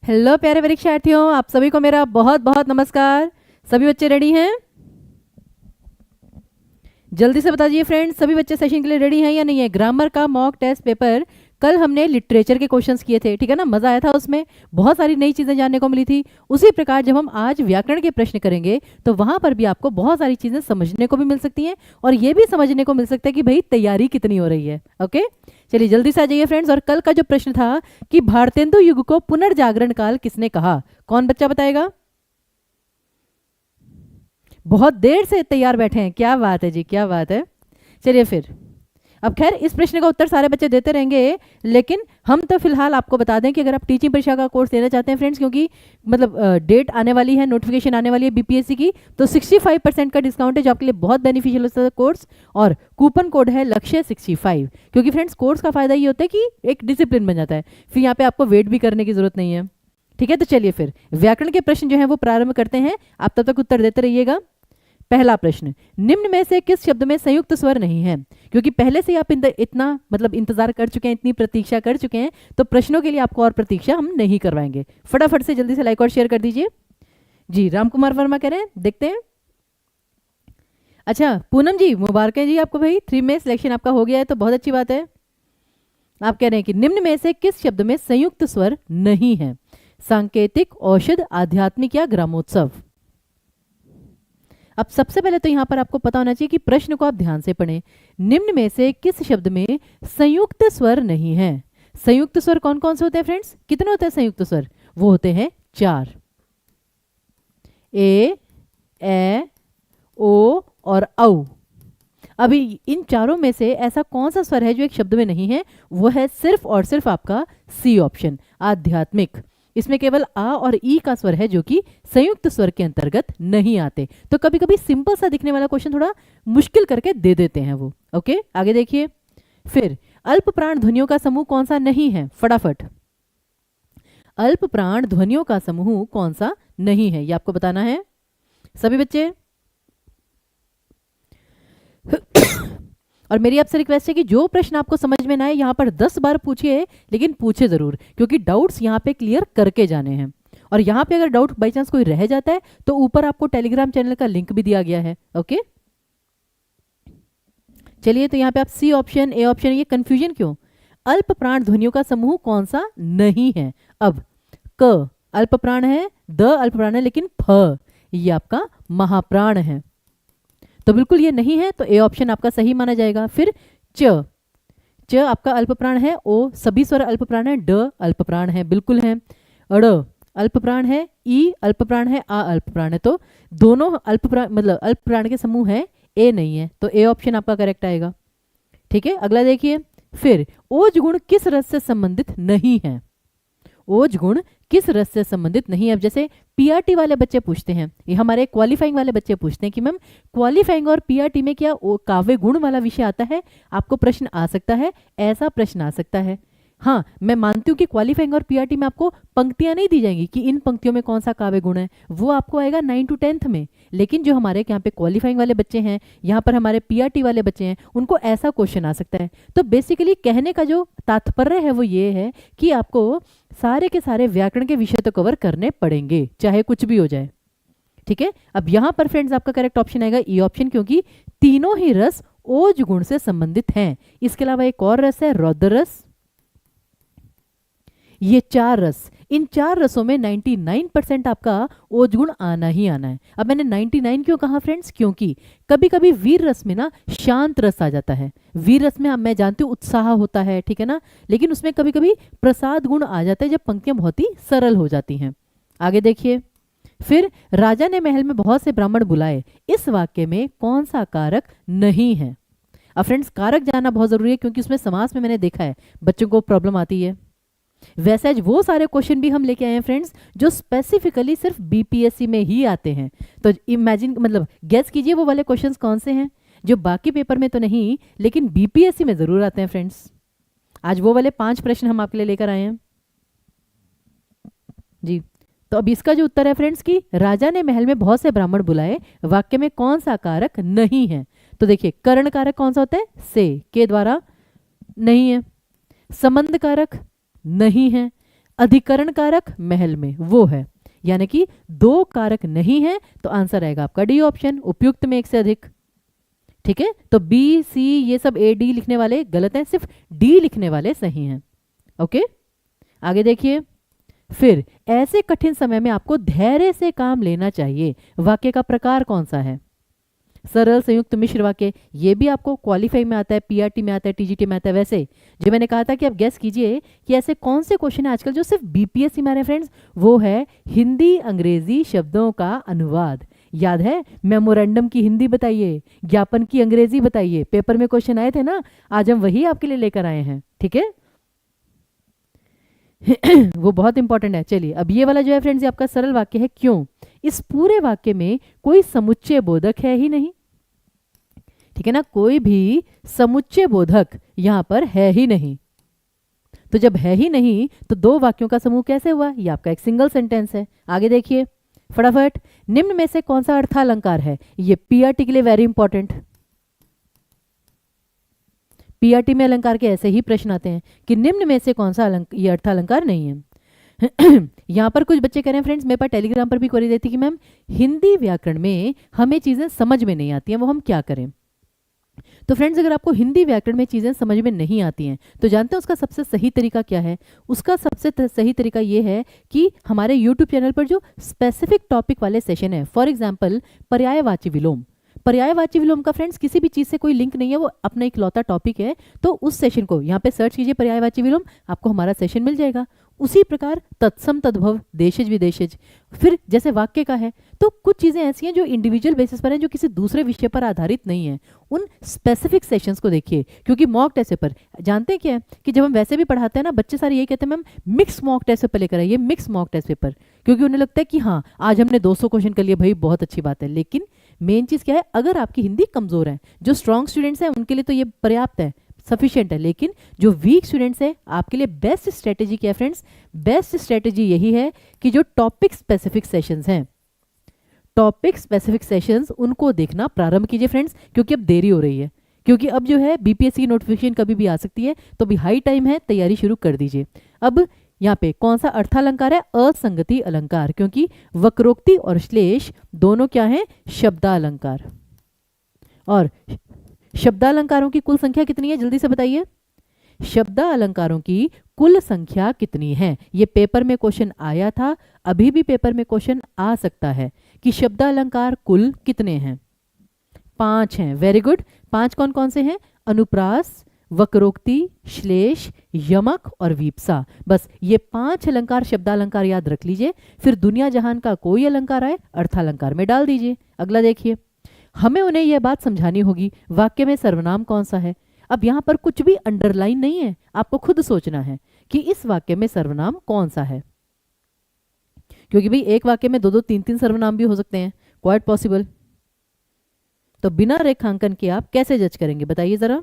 Hello प्यारे परीक्षार्थियों, आप सभी को मेरा बहुत बहुत नमस्कार। सभी बच्चे रेडी हैं? जल्दी से बता दीजिए फ्रेंड्स, सभी बच्चे सेशन के लिए रेडी हैं या नहीं है? ग्रामर का मॉक टेस्ट पेपर कल हमने लिटरेचर के क्वेश्चंस किए थे, ठीक है ना? मजा आया था, उसमें बहुत सारी नई चीजें जानने को मिली थी। उसी प्रकार जब हम आज व्याकरण के प्रश्न करेंगे तो वहां पर भी आपको बहुत सारी चीजें समझने को भी मिल सकती हैं और ये भी समझने को मिल सकता है कि भाई तैयारी कितनी हो रही है। ओके, चलिए जल्दी से आ जाइए फ्रेंड्स। और कल का जो प्रश्न था कि भारतेंदु युग को पुनर्जागरण काल किसने कहा, कौन बच्चा बताएगा? बहुत देर से तैयार बैठे हैं, क्या बात है जी, क्या बात है। चलिए फिर, अब खैर इस प्रश्न का उत्तर सारे बच्चे देते रहेंगे, लेकिन हम तो फिलहाल आपको बता दें कि अगर आप टीचिंग परीक्षा का कोर्स देना चाहते हैं फ्रेंड्स, क्योंकि मतलब डेट आने वाली है, नोटिफिकेशन आने वाली है बीपीएससी की, तो 65% का डिस्काउंट है जो आपके लिए बहुत बेनिफिशियल होता है कोर्स। और कूपन कोड है लक्ष्य 65, क्योंकि फ्रेंड्स कोर्स का फायदा ये होता है कि एक डिसिप्लिन बन जाता है, फिर यहाँ पे आपको वेट भी करने की जरूरत नहीं है। ठीक है, तो चलिए फिर व्याकरण के प्रश्न जो है वो प्रारंभ करते हैं। आप तब तक उत्तर देते रहिएगा। पहला प्रश्न, निम्न में से किस शब्द में संयुक्त स्वर नहीं है? क्योंकि पहले से ही आप इतना मतलब इंतजार कर चुके हैं, इतनी प्रतीक्षा कर चुके हैं, तो प्रश्नों के लिए आपको और प्रतीक्षा हम नहीं करवाएंगे। फटाफट से जल्दी से लाइक और शेयर कर दीजिए। जी, राम कुमार वर्मा कह रहे हैं, देखते हैं। अच्छा पूनम जी, मुबारक है जी आपको, भाई 3 में सिलेक्शन आपका हो गया है, तो बहुत अच्छी बात है। आप कह रहे हैं कि निम्न में से किस शब्द में संयुक्त स्वर नहीं है? सांकेतिक, औषध, आध्यात्मिक या ग्रामोत्सव? अब सबसे पहले तो यहां पर आपको पता होना चाहिए कि प्रश्न को आप ध्यान से पढ़ें। निम्न में से किस शब्द में संयुक्त स्वर नहीं है? संयुक्त स्वर कौन कौन से होते हैं फ्रेंड्स? कितने होते हैं संयुक्त स्वर? वो होते हैं 4, ए ओ और औ। अभी इन चारों में से ऐसा कौन सा स्वर है जो एक शब्द में नहीं है? वो है सिर्फ और सिर्फ आपका सी ऑप्शन, आध्यात्मिक। इसमें केवल आ और ई का स्वर है जो कि संयुक्त स्वर के अंतर्गत नहीं आते। तो कभी कभी सिंपल सा दिखने वाला क्वेश्चन थोड़ा मुश्किल करके दे देते हैं वो। ओके, आगे देखिए। फिर अल्प प्राण ध्वनियों का समूह कौन सा नहीं है? फटाफट, अल्प प्राण ध्वनियों का समूह कौन सा नहीं है, ये आपको बताना है सभी बच्चे। और मेरी आपसे रिक्वेस्ट है कि जो प्रश्न आपको समझ में ना आए यहाँ पर 10 बार पूछिए, लेकिन पूछे जरूर, क्योंकि डाउट्स यहाँ पे क्लियर करके जाने हैं। और यहाँ पे अगर डाउट बाई चांस कोई रह जाता है तो ऊपर आपको टेलीग्राम चैनल का लिंक भी दिया गया है। ओके, चलिए, तो यहाँ पे आप सी ऑप्शन, ए ऑप्शन, ये कंफ्यूजन क्यों? अल्प प्राण ध्वनियों का समूह कौन सा नहीं है? अब क अल्प प्राण है, द अल्प प्राण है, लेकिन फ ये आपका महाप्राण है, तो बिल्कुल ये नहीं है, तो ए ऑप्शन आपका सही माना जाएगा। फिर च आपका अल्प प्राण है, ओ सभी स्वर अल्प प्राण है, ड अल्प प्राण है, बिल्कुल है। अड़ अल्प प्राण है, ई अल्प प्राण है, आ अल्प प्राण है, तो दोनों अल्प प्राण मतलब अल्प प्राण के समूह है, ए नहीं है, तो ए ऑप्शन आपका करेक्ट आएगा। ठीक है, अगला देखिए। फिर ओज गुण किस रस से संबंधित नहीं है? ओज गुण किस रस से संबंधित नहीं है? अब जैसे पीआरटी वाले बच्चे पूछते हैं, ये हमारे क्वालिफाइंग वाले बच्चे पूछते हैं कि मैम क्वालिफाइंग और पीआरटी में क्या काव्य गुण वाला विषय आता है? आपको प्रश्न आ सकता है, ऐसा प्रश्न आ सकता है। हाँ, मैं मानती हूँ कि क्वालिफाइंग और पीआरटी में आपको पंक्तियां नहीं दी जाएंगी कि इन पंक्तियों में कौन सा काव्य गुण है, वो आपको आएगा 9 to 10th में। लेकिन जो हमारे यहाँ पे क्वालिफाइंग वाले बच्चे हैं, यहाँ पर हमारे पीआरटी वाले बच्चे हैं, उनको ऐसा क्वेश्चन आ सकता है। तो बेसिकली कहने का जो तात्पर्य है वो ये है कि आपको सारे के सारे व्याकरण के विषय तो कवर करने पड़ेंगे, चाहे कुछ भी हो जाए। ठीक है, अब यहां पर फ्रेंड्स आपका करेक्ट ऑप्शन आएगा ई ऑप्शन, क्योंकि तीनों ही रस ओज गुण से संबंधित हैं। इसके अलावा एक और रस है रौद्र रस। ये 4 रस, इन 4 रसों में 99% आपका ओज गुण आना ही आना है। अब मैंने 99 क्यों कहा फ्रेंड्स? क्योंकि कभी कभी वीर रस में ना शांत रस आ जाता है। वीर रस में मैं जानती हूँ उत्साह होता है, ठीक है ना, लेकिन उसमें कभी कभी प्रसाद गुण आ जाता है जब पंक्तियां बहुत ही सरल हो जाती हैं। आगे देखिए। फिर राजा ने महल में बहुत से ब्राह्मण बुलाए, इस वाक्य में कौन सा कारक नहीं है? अब फ्रेंड्स कारक जानना बहुत जरूरी है, क्योंकि उसमें समास में मैंने देखा है बच्चों को प्रॉब्लम आती है। वैसे आज वो सारे क्वेश्चन भी हम लेके आए हैं फ्रेंड्स जो स्पेसिफिकली सिर्फ बीपीएससी में ही आते हैं। तो इमेजिन मतलब गेस कीजिए वो वाले क्वेश्चंस कौन से हैं जो बाकी पेपर में तो नहीं लेकिन बीपीएससी में जरूर आते हैं फ्रेंड्स। आज वो वाले 5 प्रश्न हम आपके लिए लेकर आए हैं जी। तो अब इसका जो उत्तर है फ्रेंड्स कि राजा ने महल में बहुत से ब्राह्मण बुलाए, वाक्य में कौन सा कारक नहीं है? तो देखिए, करण कारक कौन सा होता है? से के द्वारा नहीं है। संबंध कारक नहीं है। अधिकरण कारक महल में वो है, यानी कि दो कारक नहीं है, तो आंसर आएगा आपका डी ऑप्शन, उपयुक्त में एक से अधिक। ठीक है, तो बी सी ये सब ए डी लिखने वाले गलत हैं, सिर्फ डी लिखने वाले सही हैं। ओके, आगे देखिए। फिर ऐसे कठिन समय में आपको धैर्य से काम लेना चाहिए, वाक्य का प्रकार कौन सा है? सरल, संयुक्त, मिश्र वाक्य, ये भी आपको क्वालिफाई में आता है, पीआरटी में आता है, टीजीटी में आता है। वैसे जो मैंने कहा था कि आप गेस कीजिए कि ऐसे कौन से क्वेश्चन है आजकल जो सिर्फ बीपीएससी में आ रहे हैं फ्रेंड्स, वो है हिंदी अंग्रेजी शब्दों का अनुवाद। याद है, मेमोरेंडम की हिंदी बताइए, ज्ञापन की अंग्रेजी बताइए, पेपर में क्वेश्चन आए थे ना, आज हम वही आपके लिए लेकर आए हैं। ठीक है वो बहुत इंपॉर्टेंट है। चलिए, अब ये वाला जो है फ्रेंड्स, ये आपका सरल वाक्य है। क्यों? इस पूरे वाक्य में कोई समुच्चय बोधक है ही नहीं। ठीक है ना, कोई भी समुच्चय बोधक यहां पर है ही नहीं। तो जब है ही नहीं तो दो वाक्यों का समूह कैसे हुआ? ये आपका एक सिंगल सेंटेंस है। आगे देखिए फटाफट, निम्न में से कौन सा अर्थालंकार है? ये पीआरटी के लिए वेरी इंपॉर्टेंट। पीआरटी में अलंकार के ऐसे ही प्रश्न आते हैं कि निम्न में से कौन सा ये अर्थालंकार नहीं है। यहां पर कुछ बच्चे कह रहे हैं फ्रेंड्स, मेरे पास टेलीग्राम पर भी क्वेरी देती कि मैम हिंदी व्याकरण में हमें चीजें समझ में नहीं आती हैं, वो हम क्या करें? तो फ्रेंड्स, अगर आपको हिंदी व्याकरण में चीज़ें समझ में नहीं आती हैं तो जानते हैं उसका सबसे सही तरीका क्या है? उसका सबसे सही तरीका ये है कि हमारे यूट्यूब चैनल पर जो स्पेसिफिक टॉपिक वाले सेशन है, फॉर एग्जाम्पल पर्यायवाची विलोम, पर्यायवाची विलोम का फ्रेंड्स किसी भी चीज़ से कोई लिंक नहीं है, वो अपना इकलौता टॉपिक है। तो उस सेशन को यहाँ पे सर्च कीजिए पर्यायवाची विलोम, आपको हमारा सेशन मिल जाएगा। उसी प्रकार तत्सम तद्भव, देशज विदेशज, फिर जैसे वाक्य का है, तो कुछ चीज़ें ऐसी हैं जो इंडिविजुअल बेसिस पर हैं, जो किसी दूसरे विषय पर आधारित नहीं है। उन स्पेसिफिक सेशंस को देखिए, क्योंकि मॉक टेस्ट पेपर जानते हैं क्या है कि जब हम वैसे भी पढ़ाते हैं ना, बच्चे सारे यही कहते हैं ma'am mix mock test paper लेकर आइए, मिक्स मॉक टेस्ट पेपर, क्योंकि उन्हें लगता है कि हाँ आज हमने 200 क्वेश्चन कर लिए, भाई बहुत अच्छी बात है। लेकिन मेन चीज़ क्या है, अगर आपकी हिंदी कमज़ोर है, जो स्ट्रॉन्ग स्टूडेंट्स हैं उनके लिए तो ये पर्याप्त है, सफिशिएंट है। लेकिन जो वीक स्टूडेंट्स हैं, आपके लिए बेस्ट स्ट्रेटेजी क्या है फ्रेंड्स? बेस्ट स्ट्रेटेजी यही है कि जो टॉपिक स्पेसिफिक सेशंस हैं, टॉपिक स्पेसिफिक सेशंस, उनको देखना प्रारंभ कीजिए फ्रेंड्स, क्योंकि अब देरी हो रही है, क्योंकि अब जो है बीपीएससी की नोटिफिकेशन कभी भी आ सकती है, तो अभी हाई टाइम है, तैयारी शुरू कर दीजिए। अब यहाँ पे कौन सा अर्थालंकार है? असंगति अलंकार, क्योंकि वक्रोक्ति और श्लेष दोनों क्या है? शब्दालंकार। और शब्दालंकारों की कुल संख्या कितनी है? जल्दी से बताइए, शब्दालंकारों की कुल संख्या कितनी है? ये पेपर में क्वेश्चन आया था, अभी भी पेपर में क्वेश्चन आ सकता है कि शब्दालंकार कुल कितने हैं? 5 हैं। Very good. 5 कौन कौन से हैं? अनुप्रास, वक्रोक्ति, श्लेष, यमक और वीप्सा। बस ये 5 अलंकार शब्दालंकार याद रख लीजिए, फिर दुनिया जहान का कोई अलंकार आए अर्थालंकार में डाल दीजिए। अगला देखिए, हमें उन्हें यह बात समझानी होगी वाक्य में सर्वनाम कौन सा है। अब यहां पर कुछ भी अंडरलाइन नहीं है, आपको खुद सोचना है कि इस वाक्य में सर्वनाम कौन सा है, क्योंकि भाई एक वाक्य में 2-2, 3-3 सर्वनाम भी हो सकते हैं, क्वाइट पॉसिबल। तो बिना रेखांकन के आप कैसे जज करेंगे, बताइए जरा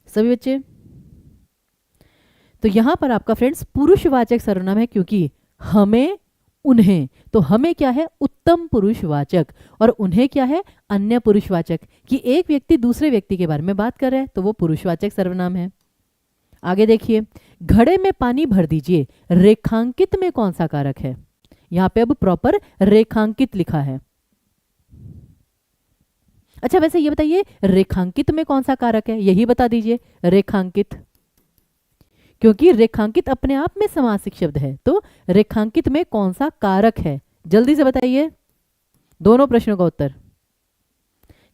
सभी बच्चे। तो यहां पर आपका फ्रेंड्स पुरुषवाचक सर्वनाम है, क्योंकि हमें, उन्हें, तो हमें क्या है? उत्तम पुरुषवाचक, और उन्हें क्या है? अन्य पुरुषवाचक, कि एक व्यक्ति दूसरे व्यक्ति के बारे में बात कर रहा है, तो वो पुरुषवाचक सर्वनाम है। आगे देखिए, घड़े में पानी भर दीजिए, रेखांकित में कौन सा कारक है? यहां पे अब प्रॉपर रेखांकित लिखा है। अच्छा, वैसे ये बताइए रेखांकित में कौन सा कारक है, यही बता दीजिए। रेखांकित, क्योंकि रेखांकित अपने आप में समासिक शब्द है, तो रेखांकित में कौन सा कारक है? जल्दी से बताइए दोनों प्रश्नों का उत्तर।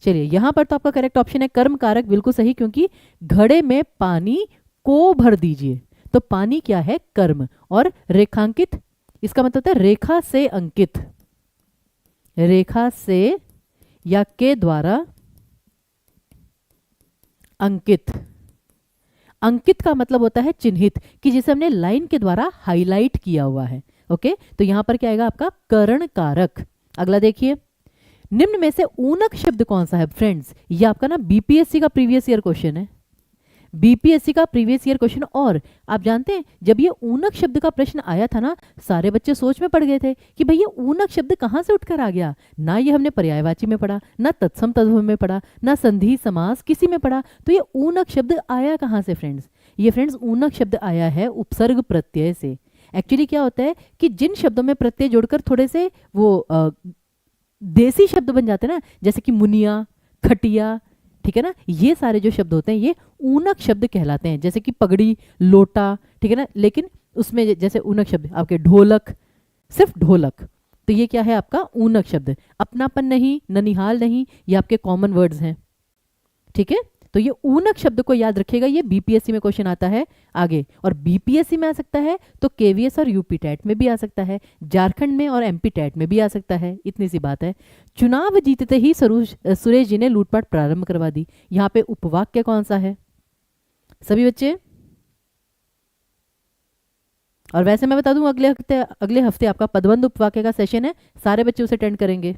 चलिए, यहां पर तो आपका करेक्ट ऑप्शन है कर्म कारक, बिल्कुल सही, क्योंकि घड़े में पानी को भर दीजिए, तो पानी क्या है? कर्म, और रेखांकित इसका मतलब है रेखा से अंकित, रेखा से या के द्वारा अंकित। अंकित का मतलब होता है चिन्हित, कि जिसे हमने लाइन के द्वारा हाईलाइट किया हुआ है। ओके, तो यहां पर क्या आएगा आपका? करण कारक। अगला देखिए, निम्न में से ऊनक शब्द कौन सा है? फ्रेंड्स, ये आपका ना बीपीएससी का प्रीवियस ईयर क्वेश्चन है। बीपीएससी का प्रीवियस ईयर क्वेश्चन। और आप जानते हैं जब ये ऊनक शब्द का प्रश्न आया था ना, सारे बच्चे सोच में पड़ गए थे कि भाई ये ऊनक शब्द कहाँ से उठकर आ गया। ना ये हमने पर्यायवाची में पढ़ा, ना तत्सम तद्भव में पढ़ा, ना संधि समास किसी में पढ़ा, तो ये ऊनक शब्द आया कहाँ से फ्रेंड्स। ये फ्रेंड्स ऊनक शब्द आया है उपसर्ग प्रत्यय से। एक्चुअली क्या होता है कि जिन शब्दों में प्रत्यय जोड़कर थोड़े से वो देसी शब्द बन जाते हैं ना, जैसे कि मुनिया, खटिया, ठीक है ना, ये सारे जो शब्द होते हैं ये ऊनक शब्द कहलाते हैं। जैसे कि पगड़ी, लोटा, ठीक है ना, लेकिन उसमें जैसे ऊनक शब्द आपके ढोलक, सिर्फ ढोलक, तो ये क्या है आपका ऊनक शब्द। अपनापन नहीं, ननिहाल नहीं, ये आपके कॉमन वर्ड्स हैं, ठीक है। तो ये ऊनक शब्द को याद रखिएगा, ये बीपीएससी में क्वेश्चन आता है आगे। और बीपीएससी में आ सकता है तो केवीएस और यूपी टेट में भी आ सकता है, झारखंड में और एमपी टेट में भी आ सकता है, इतनी सी बात है। चुनाव जीतते ही सुरेश जी ने लूटपाट प्रारंभ करवा दी, यहाँ पे उपवाक्य कौन सा है सभी बच्चे। और वैसे मैं बता दूं अगले हफ्ते आपका पदबंध उपवाक्य का सेशन है, सारे बच्चे उसे अटेंड करेंगे।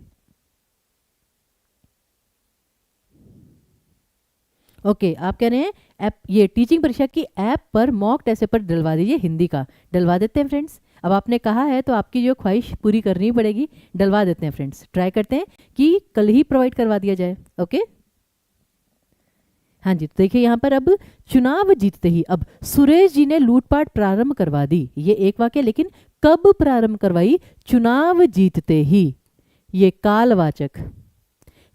ओके आप कह रहे हैं ऐप, ये टीचिंग परीक्षा की ऐप पर मॉक टेस्ट पेपर डलवा दीजिए, हिंदी का डलवा देते हैं फ्रेंड्स। अब आपने कहा है तो आपकी जो ख्वाहिश पूरी करनी पड़ेगी, डलवा देते हैं फ्रेंड्स, ट्राई करते हैं कि कल ही प्रोवाइड करवा दिया जाए। ओके हाँ जी, तो देखिए यहाँ पर अब चुनाव जीतते ही, अब सुरेश जी ने लूटपाट प्रारंभ करवा दी, ये एक वाक्य, लेकिन कब प्रारंभ करवाई, चुनाव जीतते ही, ये कालवाचक,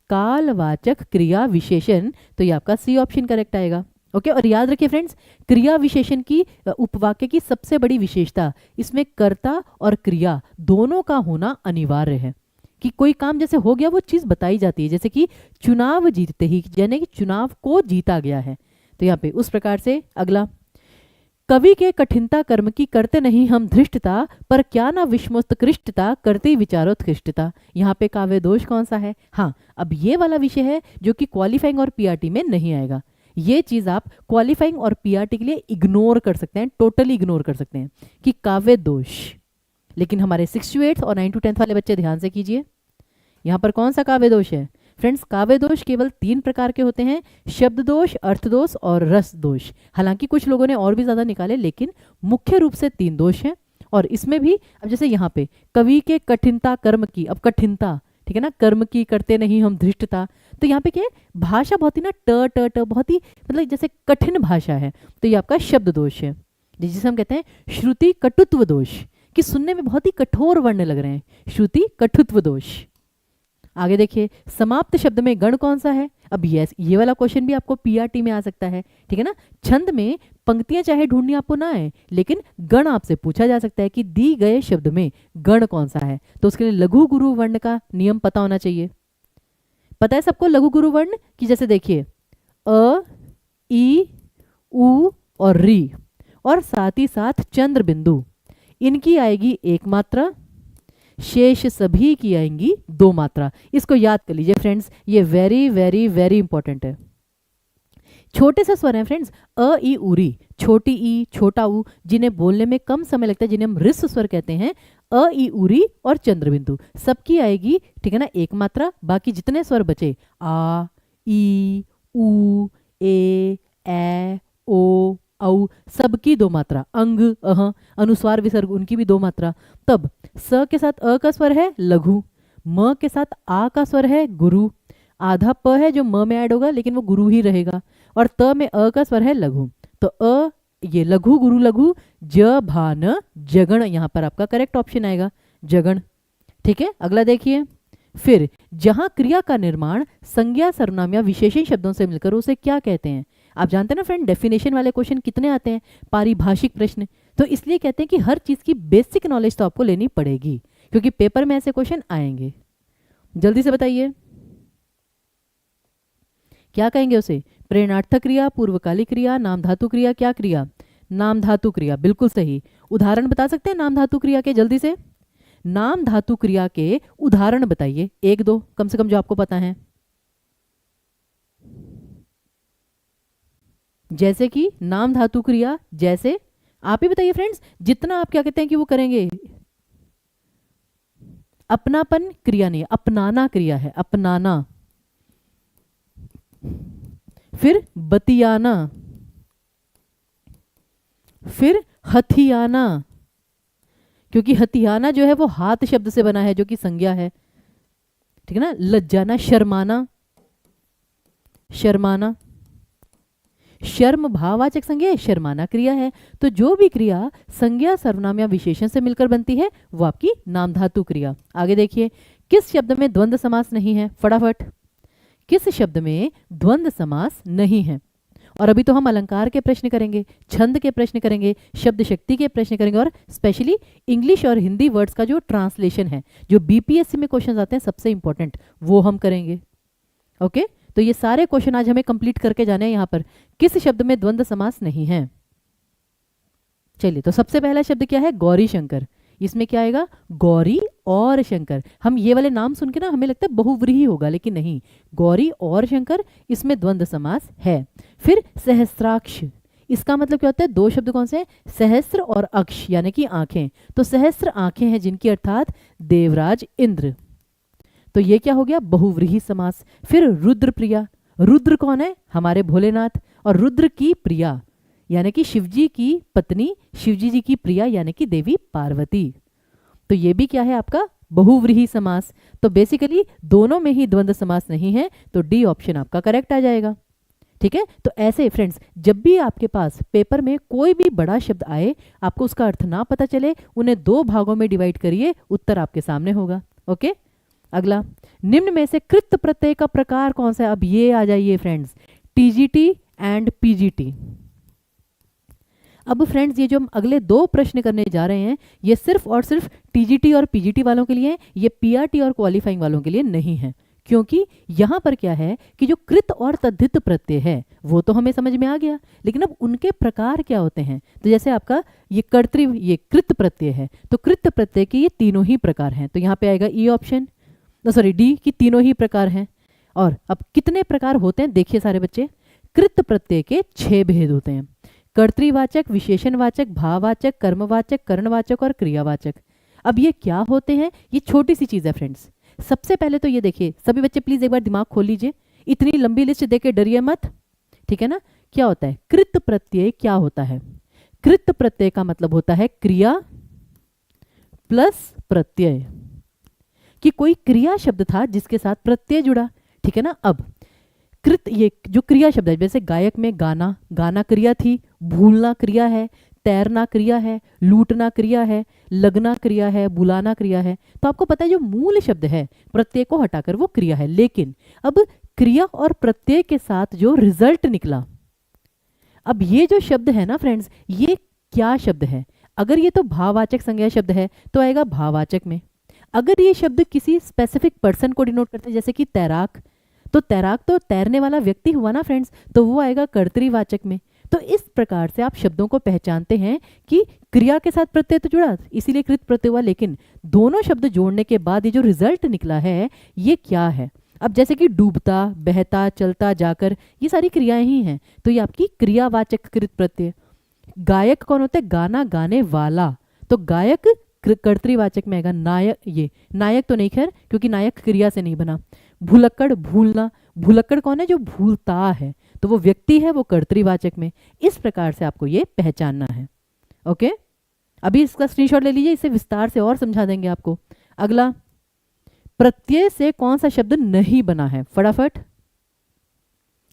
कालवाचक क्रिया विशेषण, तो ये आपका सी ऑप्शन करेक्ट आएगा। ओके और याद रखिए फ्रेंड्स, क्रिया विशेषण की उपवाक्य की सबसे बड़ी विशेषता, इसमें कर्ता और क्रिया दोनों का होना अनिवार्य है, कि कोई काम जैसे हो गया वो चीज बताई जाती है, जैसे कि चुनाव जीतते ही, यानी कि चुनाव को जीता गया है, तो यहाँ पे उस प्रकार से। अगला, कवि के कठिनता कर्म की करते नहीं हम धृष्टता, पर क्या ना विषमोत्कृष्टता करते विचारोत्कृष्टता, यहाँ पे काव्य दोष कौन सा है। हाँ अब ये वाला विषय है जो कि क्वालिफाइंग और पीआरटी में नहीं आएगा, ये चीज आप क्वालिफाइंग और पीआरटी के लिए इग्नोर कर सकते हैं, टोटली इग्नोर कर सकते हैं कि काव्य दोष। लेकिन हमारे 6 to 8 और 9 to 10 वाले बच्चे ध्यान से कीजिए, यहाँ पर कौन सा काव्य दोष है फ्रेंड्स। काव्य दोष केवल 3 प्रकार के होते हैं, शब्द दोष, अर्थ दोष और रस दोष। हालांकि कुछ लोगों ने और भी ज्यादा निकाले, लेकिन मुख्य रूप से 3 दोष हैं। और इसमें भी अब जैसे यहाँ पे कवि के कठिनता कर्म की, अब कठिनता, ठीक है ना, कर्म की करते नहीं हम धृष्टता, तो यहाँ पे क्या है, भाषा बहुत ही ना ट बहुत ही मतलब जैसे कठिन भाषा है, तो ये आपका शब्द दोष है, जिसे हम कहते हैं श्रुति कटुत्व दोष, कि सुनने में बहुत ही कठोर वर्ण लग रहे हैं, श्रुति कटुत्व दोष। आगे देखिए, समाप्त शब्द में गण कौन सा है। अब ये वाला क्वेश्चन भी आपको पीआरटी में आ सकता है, ठीक है ना। छंद में पंक्तियां चाहे ढूंढनी आपको ना आए, लेकिन गण आपसे पूछा जा सकता है कि दी गए शब्द में गण कौन सा है, तो उसके लिए लघु गुरु वर्ण का नियम पता होना चाहिए। पता है सबको लघु गुरु वर्ण की, जैसे देखिए अ, ई, उ और री, और साथ ही साथ चंद्र बिंदु, इनकी आएगी 1 मात्रा, शेष सभी की आएंगी 2 मात्रा। इसको याद कर लीजिए फ्रेंड्स, ये वेरी वेरी वेरी इंपॉर्टेंट है। छोटे से स्वर हैं फ्रेंड्स, अ, ई, उरी, छोटी ई, छोटा ऊ, जिन्हें बोलने में कम समय लगता है, जिन्हें हम रिस स्वर कहते हैं, अ, ई, उरी और चंद्रबिंदु, सबकी आएगी, ठीक है ना, 1 मात्रा। बाकी जितने स्वर बचे, आ, ई, उ, ए, ओ, औ, सबकी 2 मात्रा। अंग, अह, अनुस्वार विसर्ग, उनकी भी 2 मात्रा। तब स के साथ अ का स्वर है लघु, म के साथ आ का स्वर है गुरु, आधा प है जो म में ऐड होगा लेकिन वो गुरु ही रहेगा, और त में अ का स्वर है लघु, तो अ ये लघु गुरु लघु, ज भान जगण, यहाँ पर आपका करेक्ट ऑप्शन आएगा जगण, ठीक है। अगला देखिए, फिर जहां क्रिया का निर्माण संज्ञा सर्वनाम या विशेषण शब्दों से मिलकर उसे क्या कहते हैं। आप जानते हैं ना फ्रेंड, डेफिनेशन वाले क्वेश्चन कितने आते हैं, पारिभाषिक प्रश्न, तो इसलिए कहते हैं कि हर चीज की बेसिक नॉलेज तो आपको लेनी पड़ेगी, क्योंकि पेपर में ऐसे क्वेश्चन आएंगे। जल्दी से बताइए क्या कहेंगे उसे, प्रेरणार्थक क्रिया, पूर्वकालिक क्रिया, नाम धातु क्रिया, क्या क्रिया, नाम धातु क्रिया, बिल्कुल सही। उदाहरण बता सकते हैं नाम धातु क्रिया के, जल्दी से नाम धातु क्रिया के उदाहरण बताइए, 1-2 कम से कम जो आपको पता है। जैसे कि नाम धातु क्रिया, जैसे आप ही बताइए फ्रेंड्स, जितना आप क्या कहते हैं कि वो करेंगे। अपनापन क्रिया नहीं, अपनाना क्रिया है, अपनाना। फिर बतियाना, फिर हथियाना, क्योंकि हथियाना जो है वो हाथ शब्द से बना है जो कि संज्ञा है, ठीक है ना। लज्जाना, शर्माना, शर्माना, शर्म भाववाचक संज्ञा है, शर्माना क्रिया है। तो जो भी क्रिया संज्ञा, सर्वनाम या विशेषण से मिलकर बनती है वो आपकी नाम धातु क्रिया। आगे देखिए, किस शब्द में द्वंद्व समास नहीं है, फटाफट, किस शब्द में द्वंद्व समास नहीं है। और अभी तो हम अलंकार के प्रश्न करेंगे, छंद के प्रश्न करेंगे, शब्द शक्ति के प्रश्न करेंगे, और स्पेशली इंग्लिश और हिंदी वर्ड्स का जो ट्रांसलेशन है, जो बीपीएससी में क्वेश्चन आते हैं सबसे इंपॉर्टेंट, वो हम करेंगे। ओके, तो ये सारे क्वेश्चन आज हमें कंप्लीट करके जाने हैं। यहाँ पर किस शब्द में द्वंद्व समास नहीं है। चलिए, तो सबसे पहला शब्द क्या है, गौरी शंकर। इसमें क्या आएगा, गौरी और शंकर। हम ये वाले नाम सुन के ना हमें लगता है बहुव्रीहि होगा, लेकिन नहीं, गौरी और शंकर, इसमें द्वंद्व समास है। फिर सहस्त्राक्ष, इसका मतलब क्या होता है, दो शब्द कौन से हैं, सहस्त्र और अक्ष यानी कि आंखें। तो सहस्त्र आंखें हैं जिनकी, अर्थात देवराज इंद्र। तो ये क्या हो गया, बहुव्रीहि समास। फिर रुद्र प्रिया, रुद्र कौन है, हमारे भोलेनाथ, और रुद्र की प्रिया यानी कि शिवजी की पत्नी, शिवजी जी की प्रिया यानी कि देवी पार्वती। तो ये भी क्या है आपका, बहुव्रीहि समास। तो बेसिकली दोनों में ही द्वंद्व समास नहीं है, तो डी ऑप्शन आपका करेक्ट आ जाएगा। ठीक है, तो ऐसे फ्रेंड्स, जब भी आपके पास पेपर में कोई भी बड़ा शब्द आए, आपको उसका अर्थ ना पता चले, उन्हें दो भागों में डिवाइड करिए, उत्तर आपके सामने होगा। ओके, अगला, निम्न में से कृत प्रत्यय का प्रकार कौन सा है। अब ये आ जाइए फ्रेंड्स, टीजीटी एंड पीजीटी। अब फ्रेंड्स, ये जो हम अगले दो प्रश्न करने जा रहे हैं, ये सिर्फ और सिर्फ टीजीटी और पीजीटी वालों के लिए, ये पीआरटी और क्वालिफाइंग वालों के लिए नहीं है। क्योंकि यहां पर क्या है कि जो कृत और तद्धित प्रत्यय है वो तो हमें समझ में आ गया, लेकिन अब उनके प्रकार क्या होते हैं। तो जैसे आपका ये कर्तृ, ये कृत प्रत्यय है, तो कृत प्रत्यय के ये तीनों ही प्रकार हैं। तो यहाँ पे आएगा ई ऑप्शन, सॉरी डी, की तीनों ही प्रकार हैं। और अब कितने प्रकार होते हैं, देखिए सारे बच्चे, कृत प्रत्यय के 6 भेद होते हैं, कर्तृवाचक, विशेषणवाचक, भाववाचक, कर्मवाचक, करणवाचक और क्रियावाचक। अब ये क्या होते हैं, ये छोटी सी चीज है फ्रेंड्स। सबसे पहले तो ये देखिए, सभी बच्चे प्लीज एक बार दिमाग खोल लीजिए, इतनी लंबी लिस्ट देके डरिए मत, ठीक है ना। क्या होता है कृत प्रत्यय, क्या होता है, कृत प्रत्यय का मतलब होता है क्रिया प्लस प्रत्यय, कि कोई क्रिया शब्द था जिसके साथ प्रत्यय जुड़ा, ठीक है ना। अब कृत, ये जो क्रिया शब्द है, जैसे गायक में गाना, गाना क्रिया थी, भूलना क्रिया है, तैरना क्रिया है, लूटना क्रिया है, लगना क्रिया है, बुलाना क्रिया है। तो आपको पता है जो मूल शब्द है प्रत्यय को हटाकर वो क्रिया है, लेकिन अब क्रिया और प्रत्यय के साथ जो रिजल्ट निकला, अब ये जो शब्द है ना फ्रेंड्स, ये क्या शब्द है। अगर ये तो भाववाचक संज्ञा शब्द है तो आएगा भाववाचक में। अगर ये शब्द किसी स्पेसिफिक पर्सन को डिनोट करते हैं, जैसे कि तैराक, तो तैराक तो तैरने वाला व्यक्ति हुआ ना फ्रेंड्स, तो वो आएगा कर्तृवाचक में। तो इस प्रकार से आप शब्दों को पहचानते हैं कि क्रिया के साथ प्रत्यय तो जुड़ा, इसीलिए कृत प्रत्यय हुआ, लेकिन दोनों शब्द जोड़ने के बाद ये जो रिजल्ट निकला है ये क्या है। अब जैसे कि डूबता, बहता, चलता, जाकर, ये सारी क्रियाएं ही हैं, तो ये आपकी क्रियावाचक कृत प्रत्यय। गायक कौन होता है, गाना गाने वाला, तो गायक कर्तृवाचक में आएगा। नायक, ये नायक तो नहीं खैर, क्योंकि नायक क्रिया से नहीं बना। भुलक्कड़, भूलना, भुलक्कड़ कौन है, जो भूलता है, तो वो व्यक्ति है, वो कर्तृवाचक में। इस प्रकार से आपको ये पहचानना है। ओके, अभी इसका स्क्रीनशॉट ले लीजिए, इसे विस्तार से और समझा देंगे आपको। अगला, प्रत्यय से कौन सा शब्द नहीं बना है, फटाफट।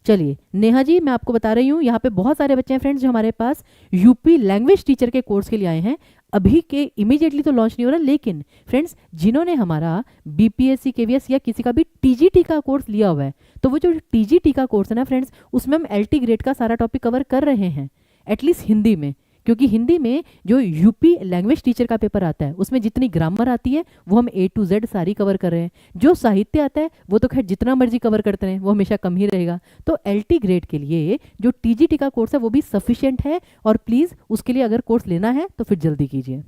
चलिए नेहा जी, मैं आपको बता रही हूँ, यहाँ पे बहुत सारे बच्चे हैं फ्रेंड्स जो हमारे पास यूपी लैंग्वेज टीचर के कोर्स के लिए आए हैं। अभी के इमीडिएटली तो लॉन्च नहीं हो रहा, लेकिन फ्रेंड्स जिन्होंने हमारा बीपीएससी, केवीएस या किसी का भी टीजीटी का कोर्स लिया हुआ है, तो वो जो टीजीटी का कोर्स है ना फ्रेंड्स, उसमें हम एलटी ग्रेड का सारा टॉपिक कवर कर रहे हैं, एटलीस्ट हिंदी में। क्योंकि हिंदी में जो यूपी लैंग्वेज टीचर का पेपर आता है उसमें जितनी ग्रामर आती है वो हम A to Z सारी कवर कर रहे हैं। जो साहित्य आता है वो तो खैर जितना मर्जी कवर करते हैं, वो हमेशा कम ही रहेगा। तो एलटी ग्रेड के लिए जो टीजीटी का कोर्स है वो भी सफिशिएंट है, और प्लीज़ उसके लिए अगर कोर्स लेना है तो फिर जल्दी कीजिए,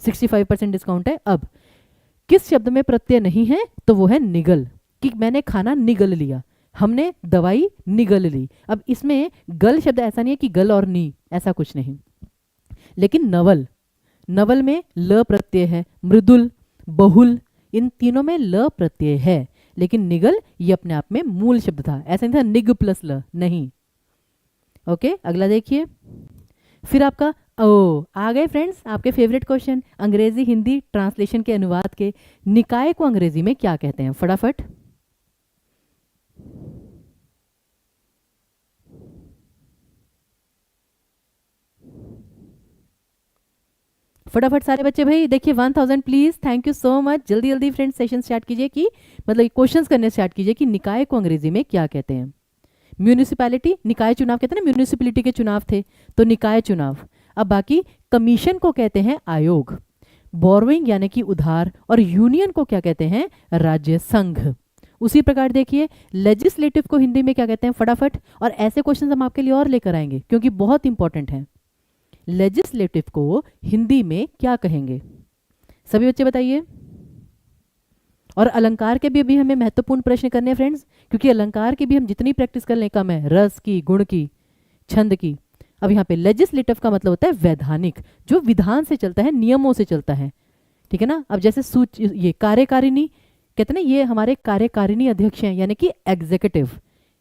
65% डिस्काउंट है। अब किस शब्द में प्रत्यय नहीं है, तो वो है निगल, कि मैंने खाना निगल लिया, हमने दवाई निगल ली। अब इसमें गल शब्द ऐसा नहीं है कि गल और नी, ऐसा कुछ नहीं। लेकिन नवल, नवल में ल प्रत्यय है, मृदुल, बहुल, इन तीनों में ल प्रत्यय है, लेकिन निगल ये अपने आप में मूल शब्द था, ऐसा नहीं था निग प्लस ल, नहीं। ओके, अगला देखिए। फिर आपका ओ आ गए फ्रेंड्स आपके फेवरेट क्वेश्चन, अंग्रेजी हिंदी ट्रांसलेशन के अनुवाद के निकाय को अंग्रेजी में क्या कहते हैं, फटाफट। फटाफट सारे बच्चे भाई देखिए 1000 please, thank you so much. जल्दी जल्दी फ्रेंड्स सेशन स्टार्ट कीजिए कि मतलब क्वेश्चंस करने स्टार्ट कीजिए कि निकाय को अंग्रेजी में क्या कहते हैं। म्यूनिसिपैलिटी, निकाय चुनाव कहते हैं ना, म्यूनिसिपैलिटी के चुनाव थे तो निकाय चुनाव। अब बाकी कमीशन को कहते हैं आयोग, बोरोइंग यानी कि उधार, और यूनियन को क्या कहते हैं, राज्य संघ। उसी प्रकार देखिए लेजिस्लेटिव को हिंदी में क्या कहते हैं, फटाफट। और ऐसे क्वेश्चन हम आपके लिए और लेकर आएंगे क्योंकि बहुत इंपॉर्टेंट है। लेजिस्लेटिव को हिंदी में क्या कहेंगे, सभी बच्चे बताइए। और अलंकार के भी अभी हमें महत्वपूर्ण प्रश्न करने हैं फ्रेंड्स, क्योंकि अलंकार की भी हम जितनी प्रैक्टिस कर लें कम है, रस की, गुण की, छंद की। अब यहाँ पे लेजिस्लेटिव का मतलब होता है वैधानिक, जो विधान से चलता है, नियमों से चलता है, ठीक है ना। अब जैसे ये कार्यकारिणी कहते हैं ना, ये हमारे कार्यकारिणी अध्यक्ष हैं यानी कि एग्जीक्यूटिव,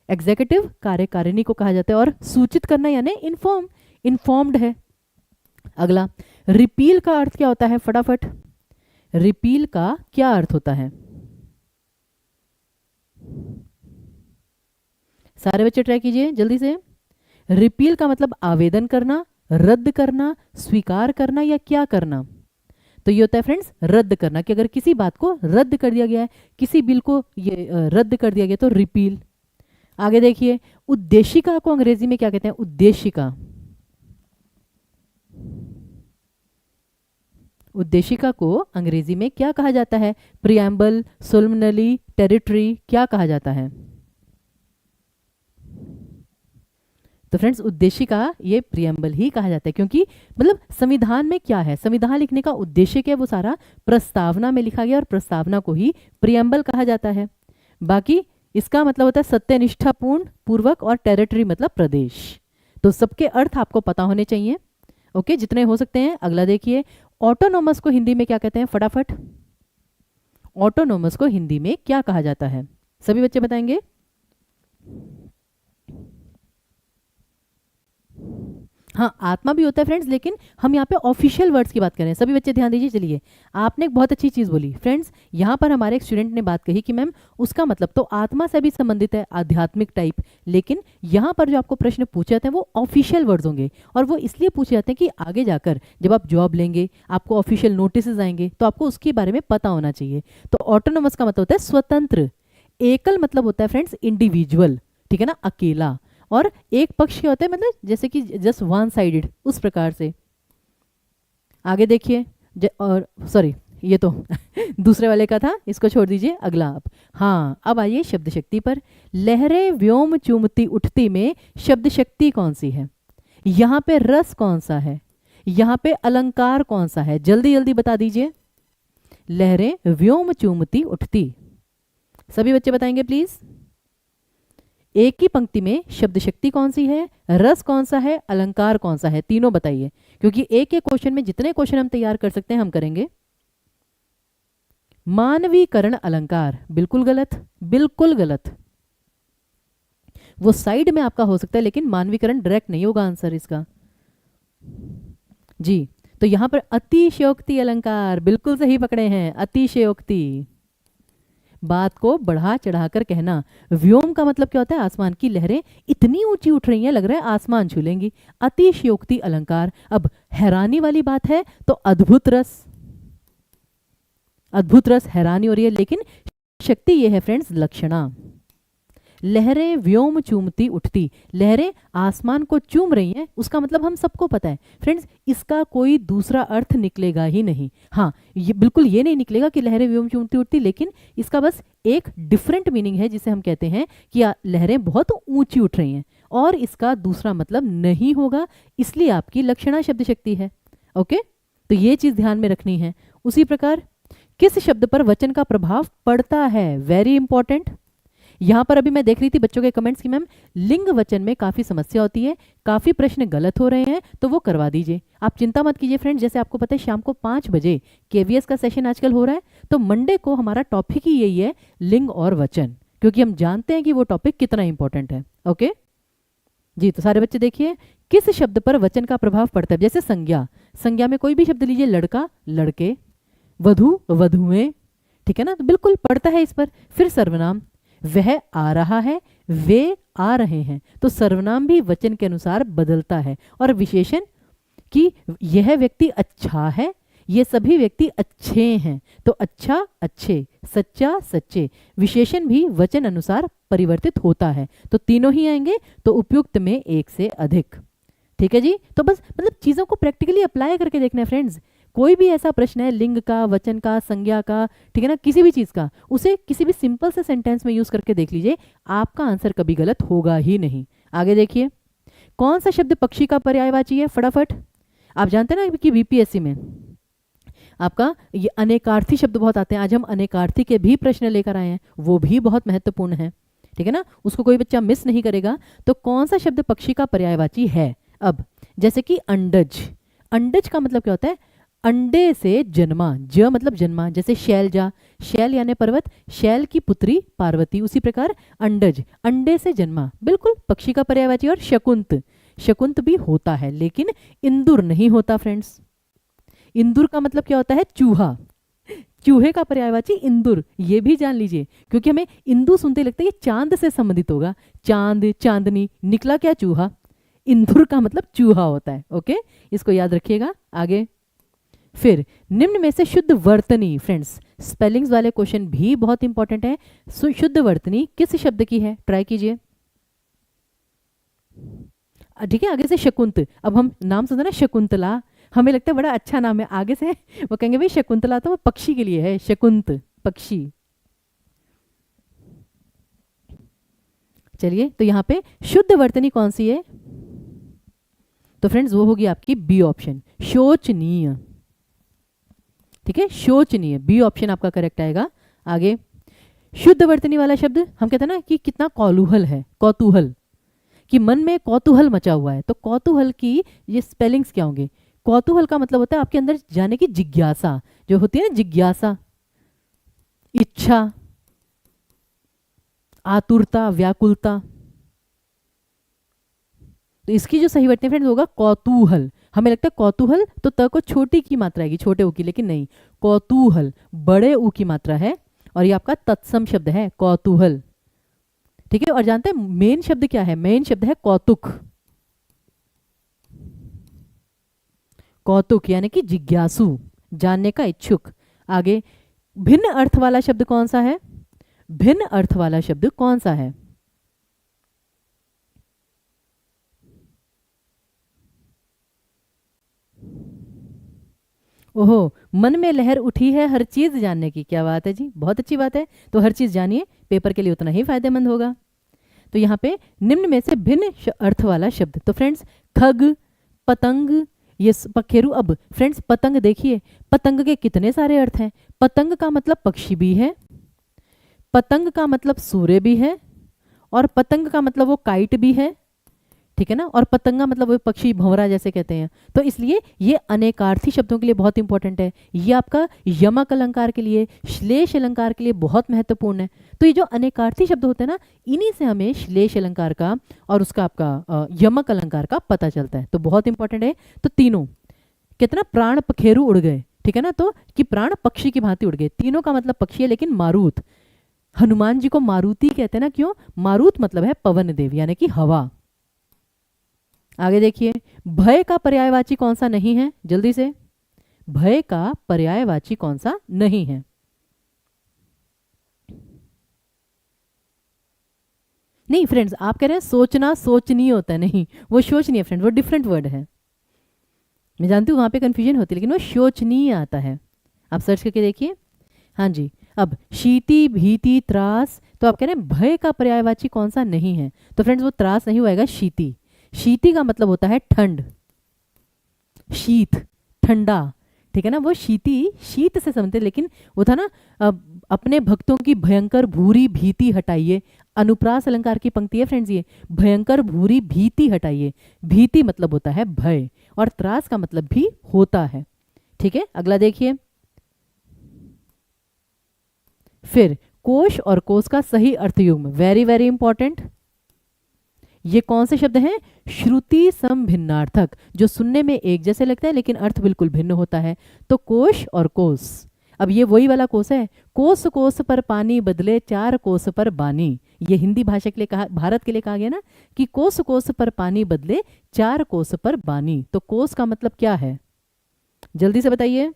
एग्जीक्यूटिव कार्यकारिणी को कहा जाता है। और सूचित करना यानी इन्फॉर्म, इन्फॉर्म्ड है। अगला रिपील का अर्थ क्या होता है, फटाफट। रिपील का क्या अर्थ होता है, सारे बच्चे ट्राई कीजिए जल्दी से। रिपील का मतलब आवेदन करना, रद्द करना, स्वीकार करना या क्या करना। तो ये होता है फ्रेंड्स रद्द करना, कि अगर किसी बात को रद्द कर दिया गया है, किसी बिल को ये रद्द कर दिया गया तो रिपील। आगे देखिए उद्देशिका को अंग्रेजी में क्या कहते हैं, उद्देशिका। उद्देशिका को अंग्रेजी में क्या कहा जाता है, प्रियम्बल, सोलमनली, टेरिटरी, क्या कहा जाता है। तो फ्रेंड्स उद्देशिका ये प्रियम्बल ही कहा जाता है, क्योंकि मतलब संविधान में क्या है, संविधान लिखने का उद्देश्य क्या है, वो सारा प्रस्तावना में लिखा गया और प्रस्तावना को ही प्रियम्बल कहा जाता है। बाकी इसका मतलब होता है सत्यनिष्ठापूर्ण पूर्वक, और टेरिटरी मतलब प्रदेश। तो सबके अर्थ आपको पता होने चाहिए, ओके, जितने हो सकते हैं। अगला देखिए ऑटोनोमस को हिंदी में क्या कहते हैं, फटाफट। ऑटोनोमस को हिंदी में क्या कहा जाता है, सभी बच्चे बताएंगे। हाँ आत्मा भी होता है फ्रेंड्स, लेकिन हम यहाँ पे ऑफिशियल वर्ड्स की बात कर रहे हैं, सभी बच्चे ध्यान दीजिए। चलिए आपने एक बहुत अच्छी चीज़ बोली फ्रेंड्स, यहाँ पर हमारे एक स्टूडेंट ने बात कही कि मैम उसका मतलब तो आत्मा से भी संबंधित है, आध्यात्मिक टाइप, लेकिन यहाँ पर जो आपको प्रश्न पूछे जाते हैं वो ऑफिशियल वर्ड्स होंगे। और वो इसलिए पूछे जाते हैं कि आगे जाकर जब आप जॉब लेंगे, आपको ऑफिशियल नोटिस आएंगे, तो आपको उसके बारे में पता होना चाहिए। तो ऑटोनोमस का मतलब होता है स्वतंत्र, एकल मतलब होता है फ्रेंड्स इंडिविजुअल, ठीक है ना, अकेला। और एक पक्ष क्या होता है, मतलब जैसे कि जस्ट वन साइडेड, उस प्रकार से। आगे देखिए और सॉरी ये तो दूसरे वाले का था, इसको छोड़ दीजिए, अगला आप। हाँ अब आइए शब्द शक्ति पर। लहरें व्योम चूमती उठती में शब्द शक्ति कौन सी है, यहाँ पे रस कौन सा है, यहाँ पे अलंकार कौन सा है, जल्दी जल्दी बता दीजिए। लहरें व्योम चूमती उठती, सभी बच्चे बताएंगे प्लीज। एक ही पंक्ति में शब्द शक्ति कौन सी है, रस कौन सा है, अलंकार कौन सा है, तीनों बताइए, क्योंकि एक एक क्वेश्चन में जितने क्वेश्चन हम तैयार कर सकते हैं हम करेंगे। मानवीकरण अलंकार, बिल्कुल गलत, बिल्कुल गलत। वो साइड में आपका हो सकता है लेकिन मानवीकरण डायरेक्ट नहीं होगा आंसर इसका जी। तो यहां पर अतिशयोक्ति अलंकार, बिल्कुल सही पकड़े हैं, अतिशयोक्ति, बात को बढ़ा चढ़ाकर कहना। व्योम का मतलब क्या होता है, आसमान की लहरें इतनी ऊंची उठ रही हैं लग रहा है आसमान छू लेंगी, अतिशयोक्ति अलंकार। अब हैरानी वाली बात है तो अद्भुत रस, अद्भुत रस हैरानी हो रही है, लेकिन शक्ति ये है फ्रेंड्स लक्षणा। लहरें व्योम चूमती उठती, लहरें आसमान को चूम रही हैं, उसका मतलब हम सबको पता है फ्रेंड्स, इसका कोई दूसरा अर्थ निकलेगा ही नहीं। हाँ ये बिल्कुल ये नहीं निकलेगा कि लहरें व्योम चूमती उठती, लेकिन इसका बस एक डिफरेंट मीनिंग है जिसे हम कहते हैं कि लहरें बहुत ऊंची उठ रही हैं, और इसका दूसरा मतलब नहीं होगा, इसलिए आपकी लक्षणा शब्द शक्ति है। ओके, तो ये चीज ध्यान में रखनी है। उसी प्रकार किस शब्द पर वचन का प्रभाव पड़ता है, वेरी इंपॉर्टेंट। यहां पर अभी मैं देख रही थी बच्चों के कमेंट्स की मैम लिंग वचन में काफी समस्या होती है, काफी प्रश्न गलत हो रहे हैं, तो वो करवा दीजिए, आप चिंता मत कीजिए फ्रेंड्स। जैसे आपको पता है शाम को 5 बजे केवीएस का सेशन आजकल हो रहा है, तो मंडे को हमारा टॉपिक ही यही है, लिंग और वचन, क्योंकि हम जानते हैं कि वो टॉपिक कितना इंपॉर्टेंट है। ओके जी, तो सारे बच्चे देखिए किस शब्द पर वचन का प्रभाव पड़ता है? जैसे संज्ञा, संज्ञा में कोई भी शब्द लीजिए, लड़का लड़के, वधु वधुएं, ठीक है ना, तो बिल्कुल पड़ता है इस पर। फिर सर्वनाम, वह आ रहा है, वे आ रहे हैं, तो सर्वनाम भी वचन के अनुसार बदलता है। और विशेषण कि यह व्यक्ति अच्छा है, ये सभी व्यक्ति अच्छे हैं, तो अच्छा अच्छे, सच्चा सच्चे, विशेषण भी वचन अनुसार परिवर्तित होता है। तो तीनों ही आएंगे, तो उपयुक्त में एक से अधिक। ठीक है जी, तो बस मतलब चीज़ों को प्रैक्टिकली अप्लाई करके देखना है फ्रेंड्स। कोई भी ऐसा प्रश्न है लिंग का, वचन का, संज्ञा का, ठीक है ना, किसी भी चीज़ का, उसे किसी भी सिंपल से सेंटेंस में यूज़ करके देख लीजिए, आपका आंसर कभी गलत होगा ही नहीं। आगे देखिए, कौन सा शब्द पक्षी का पर्यायवाची है? फटाफट, आप जानते हैं ना कि बीपीएससी में आपका ये अनेकार्थी शब्द बहुत आते हैं। आज हम अनेकार्थी के भी प्रश्न लेकर आए हैं, वो भी बहुत महत्वपूर्ण है, ठीक है ना, उसको कोई बच्चा मिस नहीं करेगा। तो कौन सा शब्द पक्षी का पर्यायवाची है? अब जैसे कि अंडज, अंडज का मतलब क्या होता है? अंडे से जन्मा, ज मतलब जन्मा, जैसे शैलजा, शैल यानी पर्वत, शैल की पुत्री पार्वती, उसी प्रकार अंडज, अंडे से जन्मा, बिल्कुल पक्षी का पर्यायवाची। और शकुंत, शकुंत भी होता है, लेकिन इंदुर नहीं होता फ्रेंड्स। इंदुर का मतलब क्या होता है? चूहा, चूहे का पर्यायवाची इंदुर, ये भी जान लीजिए, क्योंकि हमें इंदु सुनते लगता है ये चांद से संबंधित होगा, चांद, चांदनी, निकला क्या? चूहा। इंदुर का मतलब चूहा होता है। ओके, इसको याद रखिएगा। आगे, फिर निम्न में से शुद्ध वर्तनी, फ्रेंड्स स्पेलिंग्स वाले क्वेश्चन भी बहुत इंपॉर्टेंट है। शुद्ध वर्तनी किस शब्द की है? ट्राई कीजिए। ठीक है, आगे से शकुंत, अब हम नाम सुनते ना शकुंतला, हमें लगता है बड़ा अच्छा नाम है, आगे से वो कहेंगे भाई शकुंतला तो वो पक्षी के लिए है, शकुंत पक्षी। चलिए, तो यहाँ पे शुद्ध वर्तनी कौन सी है? तो फ्रेंड्स वो होगी आपकी बी ऑप्शन, शोचनीय। ठीक है, शोचनीय, बी ऑप्शन आपका करेक्ट आएगा। आगे, शुद्ध वर्तनी वाला शब्द हम कहते हैं ना कि कितना कौतूहल है, कौतूहल, कि मन में कौतूहल मचा हुआ है, तो कौतूहल की ये स्पेलिंग्स क्या होंगे? कौतूहल का मतलब होता है आपके अंदर जाने की जिज्ञासा, जो होती है ना, जिज्ञासा, इच्छा, आतुरता, व्याकुलता, तो इसकी जो सही वर्तनी फ्रेंड्स होगा कौतूहल। हमें लगता है कौतूहल तो त को छोटी की मात्रा आएगी, छोटे ऊ की, लेकिन नहीं, कौतूहल बड़े ऊ की मात्रा है, और ये आपका तत्सम शब्द है कौतूहल। ठीक है, और जानते हैं मेन शब्द क्या है? मेन शब्द है कौतुक, कौतुक यानी कि जिज्ञासु, जानने का इच्छुक। आगे, भिन्न अर्थ वाला शब्द कौन सा है? भिन्न अर्थ वाला शब्द कौन सा है? ओहो, मन में लहर उठी है हर चीज जानने की, क्या बात है जी, बहुत अच्छी बात है। तो हर चीज जानिए, पेपर के लिए उतना ही फायदेमंद होगा। तो यहाँ पे निम्न में से भिन्न अर्थ वाला शब्द, तो फ्रेंड्स खग, पतंग, ये पखेरु। अब फ्रेंड्स पतंग देखिए, पतंग के कितने सारे अर्थ हैं। पतंग का मतलब पक्षी भी है, पतंग का मतलब सूर्य भी है, और पतंग का मतलब वो काइट भी है, ठीक है ना, और पतंगा मतलब वो पक्षी, भंवरा जैसे कहते हैं। तो इसलिए ये अनेकार्थी शब्दों के लिए बहुत इंपॉर्टेंट है। ये आपका यमक अलंकार के लिए, श्लेष अलंकार के लिए बहुत महत्वपूर्ण है। तो ये जो अनेकार्थी शब्द होते हैं ना, इन्हीं से हमें श्लेष अलंकार का और उसका आपका यमक अलंकार का पता चलता है, तो बहुत इंपॉर्टेंट है। तो तीनों कितना प्राण पखेरु उड़ गए, ठीक है ना, तो कि प्राण पक्षी की भांति उड़ गए, तीनों का मतलब पक्षी है। लेकिन मारुत, हनुमान जी को मारुति कहते हैं ना, क्यों? मारुत मतलब है पवन देव यानी कि हवा। आगे देखिए, भय का पर्यायवाची कौन सा नहीं है? जल्दी से, भय का पर्यायवाची कौन सा नहीं है? नहीं फ्रेंड्स, आप कह रहे हैं सोचना सोचनीय होता है, नहीं, वो शोचनीय फ्रेंड, वो डिफरेंट वर्ड है। मैं जानती हूँ वहां पे कंफ्यूजन होती है, लेकिन वो शोचनीय आता है, आप सर्च करके देखिए। हाँ जी, अब शीति, भीति, त्रास, तो आप कह रहे हैं भय का पर्यायवाची कौन सा नहीं है? तो फ्रेंड्स वो त्रास नहीं होएगा, शीति। शीति का मतलब होता है ठंड, शीत, ठंडा, ठीक है ना, वो शीति शीत से समझते, लेकिन वो था ना अपने भक्तों की भयंकर भूरी भीति हटाइए, अनुप्रास अलंकार की पंक्ति है फ्रेंड्स ये, भयंकर भूरी भीति हटाइए। भीति मतलब होता है भय, और त्रास का मतलब भी होता है। ठीक है, अगला देखिए, फिर कोश और कोस का सही अर्थ युग्म, वेरी वेरी इंपॉर्टेंट। ये कौन से शब्द हैं? श्रुति समभिन्नार्थक, जो सुनने में एक जैसे लगते हैं लेकिन अर्थ बिल्कुल भिन्न होता है। तो कोश और कोस, अब ये वही वाला कोस है, कोस कोस पर पानी बदले चार कोस पर बानी। ये हिंदी भाषा के लिए कहा, भारत के लिए कहा गया ना कि कोस कोस पर पानी बदले चार कोस पर बानी। तो कोस का मतलब क्या है, जल्दी से बताइए।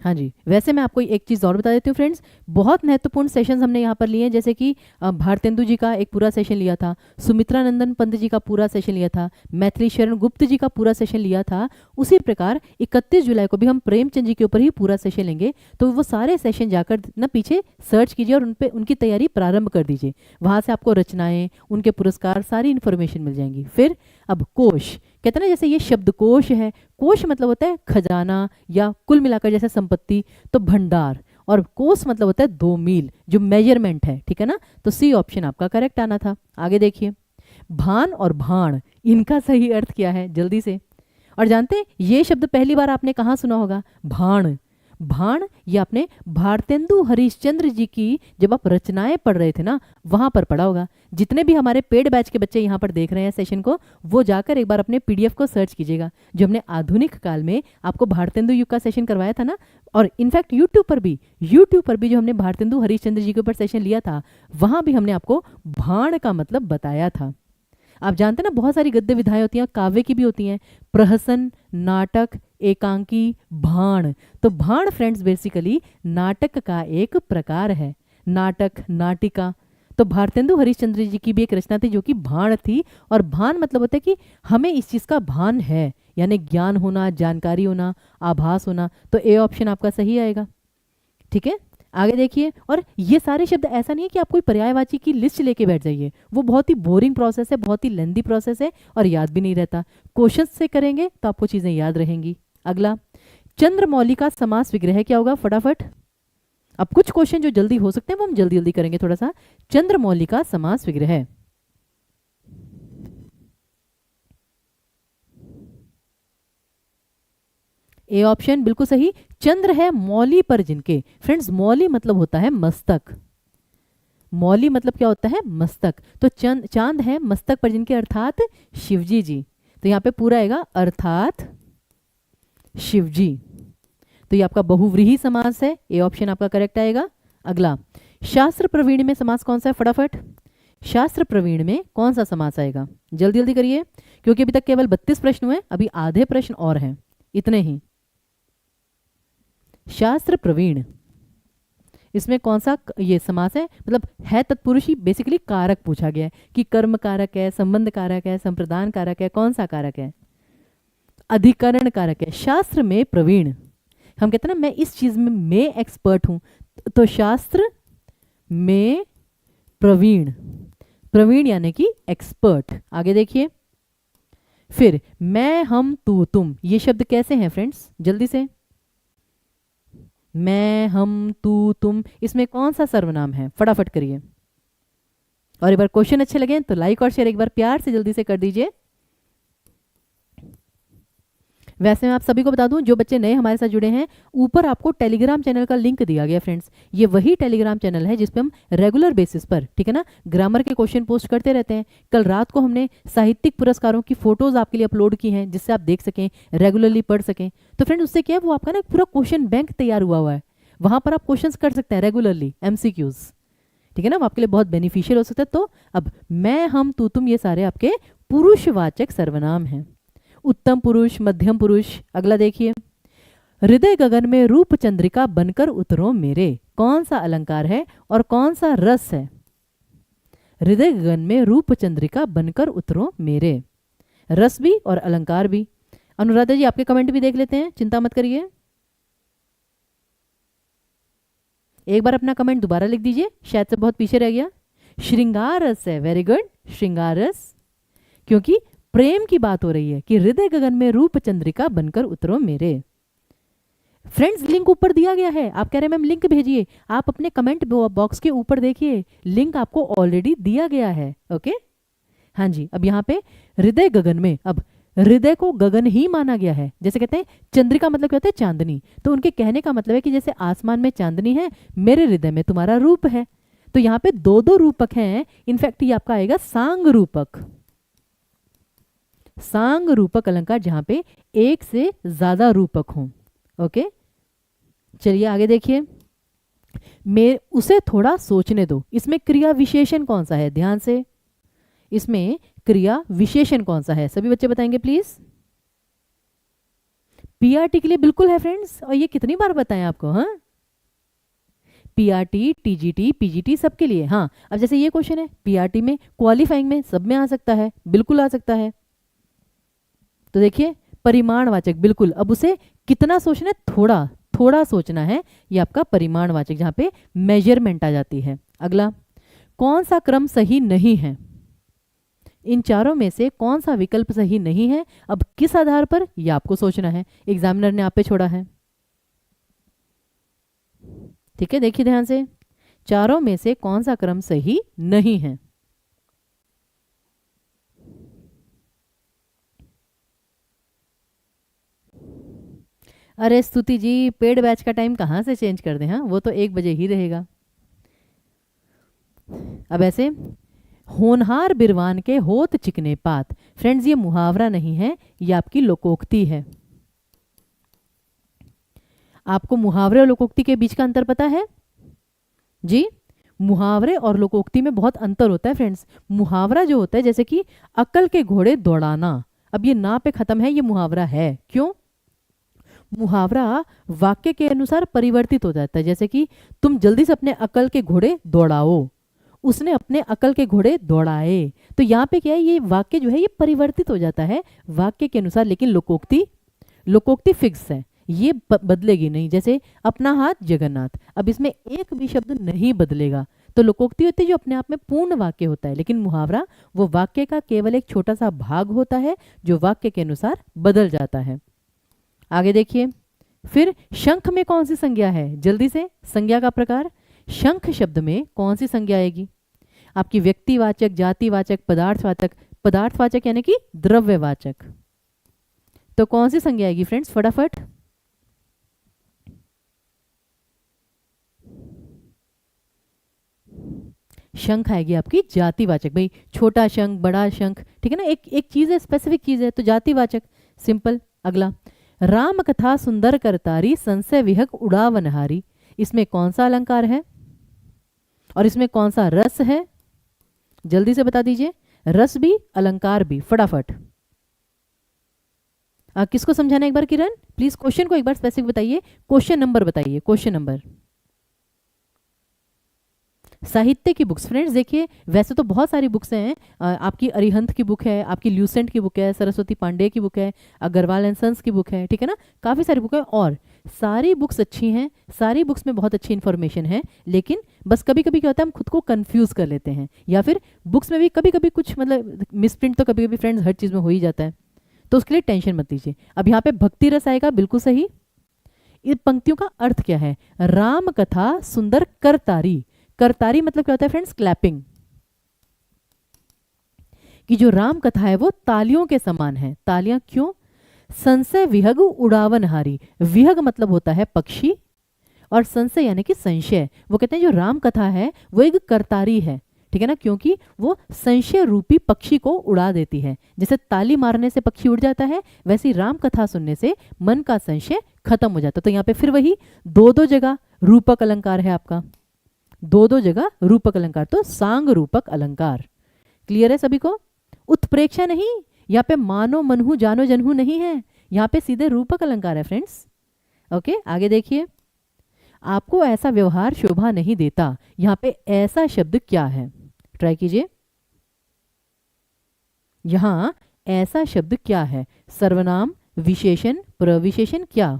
हाँ जी, वैसे मैं आपको एक चीज़ और बता देती हूँ फ्रेंड्स, बहुत महत्वपूर्ण सेशंस हमने यहाँ पर लिए हैं, जैसे कि भारतेंदु जी का एक पूरा सेशन लिया था, सुमित्रा नंदन पंत जी का पूरा सेशन लिया था, मैथिली शरण गुप्त जी का पूरा सेशन लिया था। उसी प्रकार 31 जुलाई को भी हम प्रेमचंद जी के ऊपर ही पूरा सेशन लेंगे। तो वो सारे सेशन जाकर ना पीछे सर्च कीजिए और उन पे उनकी तैयारी प्रारंभ कर दीजिए। वहाँ से आपको रचनाएँ, उनके पुरस्कार, सारी इन्फॉर्मेशन मिल जाएंगी। फिर अब कोश, कहते हैं ना जैसे ये शब्दकोश है, कोश मतलब होता है खजाना या कुल मिलाकर जैसे संपत्ति, तो भंडार, और कोस मतलब होता है 2 मील, जो मेजरमेंट है, ठीक है ना। तो सी ऑप्शन आपका करेक्ट आना था। आगे देखिए, भान और भाण, इनका सही अर्थ क्या है, जल्दी से। और जानते हैं ये शब्द पहली बार आपने कहाँ सुना होगा, भाण। भाण ये आपने भारतेंदु हरिश्चंद्र जी की जब आप रचनाएं पढ़ रहे थे ना, वहां पर पढ़ा होगा। जितने भी हमारे पेड बैच के बच्चे यहाँ पर देख रहे हैं सेशन को, वो जाकर एक बार अपने पीडीएफ को सर्च कीजिएगा, जो हमने आधुनिक काल में आपको भारतेंदु युग का सेशन करवाया था ना। और इनफैक्ट यूट्यूब पर भी जो हमने भारतेंदु हरिश्चंद्र जी के ऊपर सेशन लिया था, वहां भी हमने आपको भाण का मतलब बताया था। आप जानते हैं ना, बहुत सारी गद्य विधाएं होती हैं, काव्य की भी होती हैं, प्रहसन, नाटक, एकांकी, भाण। तो भाण फ्रेंड्स बेसिकली नाटक का एक प्रकार है, नाटक, नाटिका। तो भारतेंदु हरिश्चंद्र जी की भी एक रचना थी जो कि भाण थी। और भान मतलब होता है कि हमें इस चीज़ का भान है, यानी ज्ञान होना, जानकारी होना, आभास होना। तो ए ऑप्शन आपका सही आएगा, ठीक है। आगे देखिए, और ये सारे शब्द ऐसा नहीं है कि आप कोई पर्यायवाची की लिस्ट लेके बैठ जाइए, वो बहुत ही बोरिंग प्रोसेस है, बहुत ही लेंदी प्रोसेस है और याद भी नहीं रहता। क्वेश्चन से करेंगे तो आपको चीज़ें याद रहेंगी। अगला, चंद्रमौली का समास विग्रह क्या होगा, फटाफट। अब कुछ क्वेश्चन जो जल्दी हो सकते हैं वो हम जल्दी जल्दी करेंगे थोड़ा सा। चंद्रमौली का समास विग्रह, ए ऑप्शन बिल्कुल सही। चंद्र है मौली पर जिनके, फ्रेंड्स मौली मतलब होता है मस्तक, मौली मतलब क्या होता है, मस्तक। तो चांद है मस्तक पर जिनके, अर्थात शिवजी जी। तो यहाँ पे पूरा आएगा अर्थात शिवजी। तो ये आपका बहुव्रीहि समास है, ए ऑप्शन आपका करेक्ट आएगा। अगला, शास्त्र प्रवीण में समास कौन सा है, फटाफट। शास्त्र प्रवीण में कौन सा समास आएगा, जल्दी जल्दी करिए, क्योंकि अभी तक केवल 32 प्रश्न हुए, अभी आधे प्रश्न और हैं, इतने ही। शास्त्र प्रवीण, इसमें कौन सा ये समास है, मतलब है तत्पुरुष ही, बेसिकली कारक पूछा गया है कि कर्म कारक है, संबंध कारक है, संप्रदान कारक है, कौन सा कारक है, अधिकरण कारक है। शास्त्र में प्रवीण, हम कहते हैं ना मैं इस चीज में एक्सपर्ट हूं, तो शास्त्र में प्रवीण, प्रवीण यानी कि एक्सपर्ट। आगे देखिए, फिर मैं, हम, तू, तुम, ये शब्द कैसे हैं फ्रेंड्स, जल्दी से। मैं, हम, तू, तुम, इसमें कौन सा सर्वनाम है, फटाफट करिए। और एक बार क्वेश्चन अच्छे लगे तो लाइक और शेयर एक बार प्यार से जल्दी से कर दीजिए। वैसे मैं आप सभी को बता दूं, जो बच्चे नए हमारे साथ जुड़े हैं, ऊपर आपको टेलीग्राम चैनल का लिंक दिया गया फ्रेंड्स। ये वही टेलीग्राम चैनल है जिसपे हम रेगुलर बेसिस पर, ठीक है ना, ग्रामर के क्वेश्चन पोस्ट करते रहते हैं। कल रात को हमने साहित्यिक पुरस्कारों की फोटोज आपके लिए अपलोड की हैं, जिससे आप देख सकें, रेगुलरली पढ़ सकें। तो फ्रेंड उससे क्या है, वो आपका ना पूरा क्वेश्चन बैंक तैयार हुआ है, वहां पर आप क्वेश्चन कर सकते हैं रेगुलरली, MCQs, ठीक है ना, वो आपके लिए बहुत बेनिफिशियल हो सकता है। तो अब मैं, हम, तू, तुम, ये सारे आपके पुरुषवाचक सर्वनाम हैं, उत्तम पुरुष, मध्यम पुरुष। अगला देखिए, हृदय गगन में रूप चंद्रिका बनकर उतरो मेरे, कौन सा अलंकार है और कौन सा रस है। हृदय गगन में रूप चंद्रिका बनकर उतरो मेरे, रस भी और अलंकार भी। अनुराधा जी आपके कमेंट भी देख लेते हैं, चिंता मत करिए। एक बार अपना कमेंट दोबारा लिख दीजिए, शायद से बहुत पीछे रह गया। श्रृंगार रस है, वेरी गुड, श्रृंगार रस, क्योंकि प्रेम की बात हो रही है कि हृदय गगन में रूप चंद्रिका बनकर उतरो मेरे। फ्रेंड्स लिंक ऊपर दिया गया है, आप कह रहे हैं मैम लिंक भेजिए, आप अपने कमेंट बॉक्स के ऊपर देखिए, लिंक आपको ऑलरेडी दिया गया है। ओके, हाँ जी। अब यहाँ पे हृदय गगन में, अब हृदय को गगन ही माना गया है। जैसे कहते हैं चंद्रिका मतलब क्या होता है, चांदनी। तो उनके कहने का मतलब है कि जैसे आसमान में चांदनी है, मेरे हृदय में तुम्हारा रूप है। तो यहाँ पे दो दो रूपक हैं। इनफैक्ट ये आपका आएगा सांग रूपक। सांग रूपक अलंकार जहां पे एक से ज्यादा रूपक हों। ओके, चलिए आगे देखिए। मैं उसे थोड़ा सोचने दो, इसमें क्रिया विशेषण कौन सा है, ध्यान से। इसमें क्रिया विशेषण कौन सा है, सभी बच्चे बताएंगे प्लीज। पीआरटी के लिए बिल्कुल है फ्रेंड्स, और ये कितनी बार बताएं आपको। हाँ, पीआरटी, टीजीटी, पीजीटी सबके लिए। हाँ, अब जैसे ये क्वेश्चन है पीआरटी में, क्वालिफाइंग में, सब में आ सकता है, बिल्कुल आ सकता है। तो देखिए परिमाणवाचक, बिल्कुल। अब उसे कितना सोचना है, थोड़ा थोड़ा सोचना है, ये आपका परिमाणवाचक जहां पे मेजरमेंट आ जाती है। अगला, कौन सा क्रम सही नहीं है, इन चारों में से कौन सा विकल्प सही नहीं है। अब किस आधार पर, ये आपको सोचना है, एग्जामिनर ने आप पे छोड़ा है। ठीक है, देखिए ध्यान से, चारों में से कौन सा क्रम सही नहीं है। अरे स्तुति जी, पेड बैच का टाइम कहाँ से चेंज कर दें, हाँ वो तो 1 बजे ही रहेगा। अब ऐसे, होनहार बिरवान के होत चिकने पात। फ्रेंड्स ये मुहावरा नहीं है, ये आपकी लोकोक्ति है। आपको मुहावरे और लोकोक्ति के बीच का अंतर पता है जी? मुहावरे और लोकोक्ति में बहुत अंतर होता है फ्रेंड्स। मुहावरा जो होता है, जैसे कि अक्ल के घोड़े दौड़ाना, अब ये ना पे खत्म है, ये मुहावरा है। क्यों? मुहावरा वाक्य के अनुसार परिवर्तित हो जाता है। जैसे कि तुम जल्दी से अपने अकल के घोड़े दौड़ाओ, उसने अपने अकल के घोड़े दौड़ाए। तो यहाँ पे क्या है, ये वाक्य जो है ये परिवर्तित हो जाता है वाक्य के अनुसार। लेकिन लोकोक्ति, लोकोक्ति फिक्स है, ये बदलेगी नहीं। जैसे अपना हाथ जगन्नाथ, अब इसमें एक भी शब्द नहीं बदलेगा। तो लोकोक्ति होती है जो अपने आप में पूर्ण वाक्य होता है, लेकिन मुहावरा वो वाक्य का केवल एक छोटा सा भाग होता है जो वाक्य के अनुसार बदल जाता है। आगे देखिए, फिर शंख में कौन सी संज्ञा है, जल्दी से संज्ञा का प्रकार। शंख शब्द में कौन सी संज्ञा आएगी, आपकी व्यक्तिवाचक, जातिवाचक, पदार्थवाचक। पदार्थवाचक यानी कि द्रव्यवाचक। तो कौन सी संज्ञा आएगी फ्रेंड्स, फटाफट। शंख आएगी आपकी जातिवाचक। भाई छोटा शंख, बड़ा शंख, ठीक है ना, एक एक चीज है, स्पेसिफिक चीज है, तो जातिवाचक, सिंपल। अगला, राम कथा सुंदर करतारी, संशय विहग उड़ावनहारी। इसमें कौन सा अलंकार है और इसमें कौन सा रस है, जल्दी से बता दीजिए। रस भी अलंकार भी, फटाफट। किसको समझाना है एक बार, किरण प्लीज क्वेश्चन को एक बार स्पेसिफिक बताइए, क्वेश्चन नंबर बताइए, क्वेश्चन नंबर। साहित्य की बुक्स फ्रेंड्स, देखिए वैसे तो बहुत सारी बुक्स हैं। आपकी अरिहंत की बुक है, आपकी ल्यूसेंट की बुक है, सरस्वती पांडे की बुक है, अग्रवाल एंड सन्स की बुक है, ठीक है ना, काफ़ी सारी बुक है। और सारी बुक्स अच्छी हैं, सारी बुक्स में बहुत अच्छी इन्फॉर्मेशन है। लेकिन बस कभी कभी क्या होता है, हम खुद को कंफ्यूज कर लेते हैं, या फिर बुक्स में भी कभी कभी कुछ मतलब मिसप्रिंट तो कभी कभी फ्रेंड्स हर चीज़ में हो ही जाता है। तो उसके लिए टेंशन मत लीजिए। अब यहाँ पे भक्ति रस आएगा, बिल्कुल सही। इन पंक्तियों का अर्थ क्या है, राम कथा सुंदर करतारी। करतारी मतलब क्या होता है फ्रेंड्स, क्लैपिंग। कि जो राम कथा है वो तालियों के समान है। तालियां क्यों? संशय विहग उड़ावनहारी। विहग मतलब होता है पक्षी, और संशय यानी कि संशय। वो कहते हैं जो राम कथा है वो एक करतारी है, ठीक है ना, क्योंकि वो संशय रूपी पक्षी को उड़ा देती है। जैसे ताली मारने से पक्षी उड़ जाता है, वैसे ही राम कथा सुनने से मन का संशय खत्म हो जाता है। तो यहाँ पे फिर वही दो दो जगह रूपक अलंकार है आपका, दो दो जगह रूपक अलंकार, तो सांग रूपक अलंकार। क्लियर है सभी को? उत्प्रेक्षा नहीं, यहाँ पे मानो मनहु जानो जनहु नहीं है, यहाँ पे सीधे रूपक अलंकार है फ्रेंड्स। ओके, आगे देखिए, आपको ऐसा व्यवहार शोभा नहीं देता। यहाँ पे ऐसा शब्द क्या है, ट्राई कीजिए। यहां ऐसा शब्द क्या है, सर्वनाम, विशेषण, प्रविशेषण, क्या?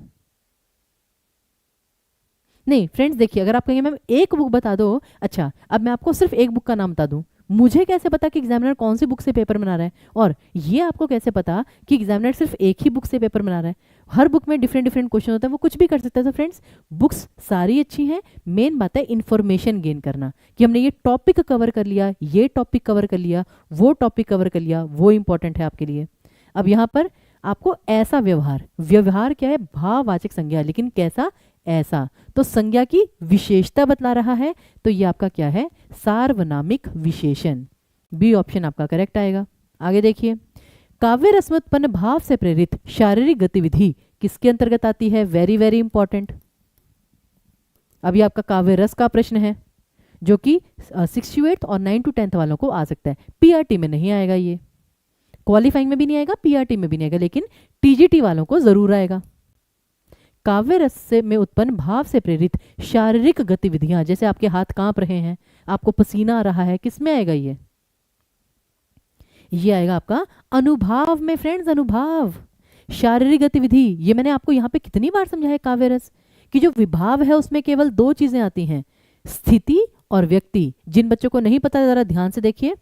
नहीं फ्रेंड्स देखिए, अगर आप कहेंगे मैम एक बुक बता दो, अच्छा अब मैं आपको सिर्फ एक बुक का नाम बता दूं, मुझे कैसे पता कि एग्जामिनर कौन सी बुक से पेपर बना रहा है, और ये आपको कैसे पता कि एग्जामिनर सिर्फ एक ही बुक से पेपर बना रहा है? हर बुक में डिफरेंट डिफरेंट क्वेश्चन होता है, वो कुछ भी कर सकता है। तो फ्रेंड्स बुक्स सारी अच्छी हैं, मेन बात है इन्फॉर्मेशन गेन करना, कि हमने ये टॉपिक कवर कर लिया, ये टॉपिक कवर कर लिया, वो टॉपिक कवर कर लिया, वो इंपॉर्टेंट है आपके लिए। अब यहाँ पर आपको ऐसा व्यवहार, व्यवहार क्या है, भाववाचक संज्ञा, लेकिन कैसा, ऐसा, तो संज्ञा की विशेषता बतला रहा है, तो ये आपका क्या है, सार्वनामिक विशेषण। बी ऑप्शन आपका करेक्ट आएगा। आगे देखिए, काव्य रस में उत्पन्न भाव से प्रेरित शारीरिक गतिविधि किसके अंतर्गत आती है, वेरी वेरी इंपॉर्टेंट। अभी आपका काव्य रस का प्रश्न है जो कि 6 to 8 और 9 to 10 वालों को आ सकता है, पीआरटी में नहीं आएगा, ये क्वालिफाइंग में भी नहीं आएगा, पीआरटी में भी नहीं आएगा, लेकिन टीजीटी वालों को जरूर आएगा। काव्य रस से में उत्पन्न भाव से प्रेरित शारीरिक गतिविधियां, जैसे आपके हाथ कांप रहे हैं, आपको पसीना आ रहा है, किसमें आएगा ये आएगा आपका अनुभाव में फ्रेंड्स, अनुभाव, शारीरिक गतिविधि। ये मैंने आपको यहाँ पे कितनी बार समझाया काव्य रस कि जो विभाव है उसमें केवल 2 चीजें आती हैं, स्थिति और व्यक्ति। जिन बच्चों को नहीं पता जरा ध्यान से देखिए,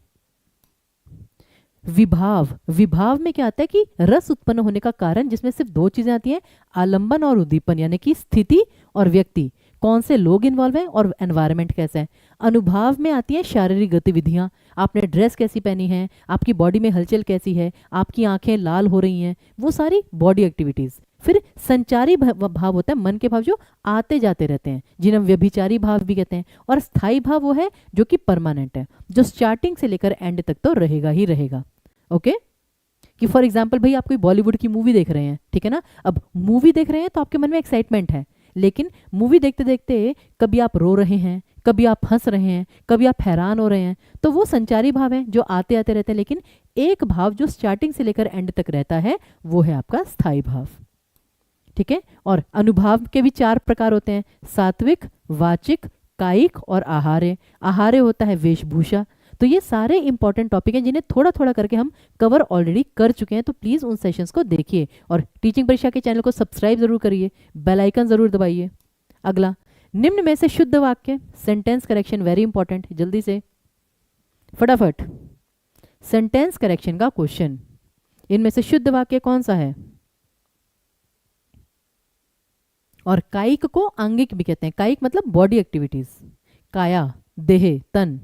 विभाव, विभाव में क्या आता है कि रस उत्पन्न होने का कारण, जिसमें सिर्फ 2 चीजें आती हैं, आलंबन और उद्दीपन, यानी कि स्थिति और व्यक्ति, कौन से लोग इन्वॉल्व हैं और एनवायरनमेंट कैसा है। अनुभाव में आती है शारीरिक गतिविधियां, आपने ड्रेस कैसी पहनी है, आपकी बॉडी में हलचल कैसी है, आपकी आंखें लाल हो रही हैं, वो सारी बॉडी एक्टिविटीज। फिर संचारी भाव होता है, मन के भाव जो आते जाते रहते हैं, जिन्हें हम व्यभिचारी भाव भी कहते हैं। और स्थायी भाव वो है जो कि परमानेंट है, जो स्टार्टिंग से लेकर एंड तक तो रहेगा ही रहेगा। ओके, कि फॉर एग्जाम्पल भाई आप कोई बॉलीवुड की मूवी देख रहे हैं, ठीक है ना, अब मूवी देख रहे हैं तो आपके मन में एक्साइटमेंट है, लेकिन मूवी देखते देखते कभी आप रो रहे हैं, कभी आप हंस रहे हैं, कभी आप हैरान हो रहे हैं, तो वो संचारी भाव है जो आते आते रहते हैं। लेकिन एक भाव जो स्टार्टिंग से लेकर एंड तक रहता है वो है आपका स्थायी भाव, ठीक है। और अनुभाव के भी 4 प्रकार होते हैं, सात्विक, वाचिक, कायिक और आहार्य। आहार्य होता है वेशभूषा। तो ये सारे इंपॉर्टेंट टॉपिक हैं जिन्हें थोड़ा थोड़ा करके हम कवर ऑलरेडी कर चुके हैं, तो प्लीज उन सेशंस को देखिए और टीचिंग परीक्षा के चैनल को सब्सक्राइब जरूर करिए, बेल आइकन जरूर दबाइए। अगला, निम्न में से शुद्ध वाक्य, सेंटेंस करेक्शन, वेरी इंपॉर्टेंट, जल्दी से फटाफट सेंटेंस करेक्शन का क्वेश्चन। इनमें से शुद्ध वाक्य कौन सा है? और कायिक को आंगिक भी कहते हैं। कायिक मतलब बॉडी एक्टिविटीज, काया, देह, तन।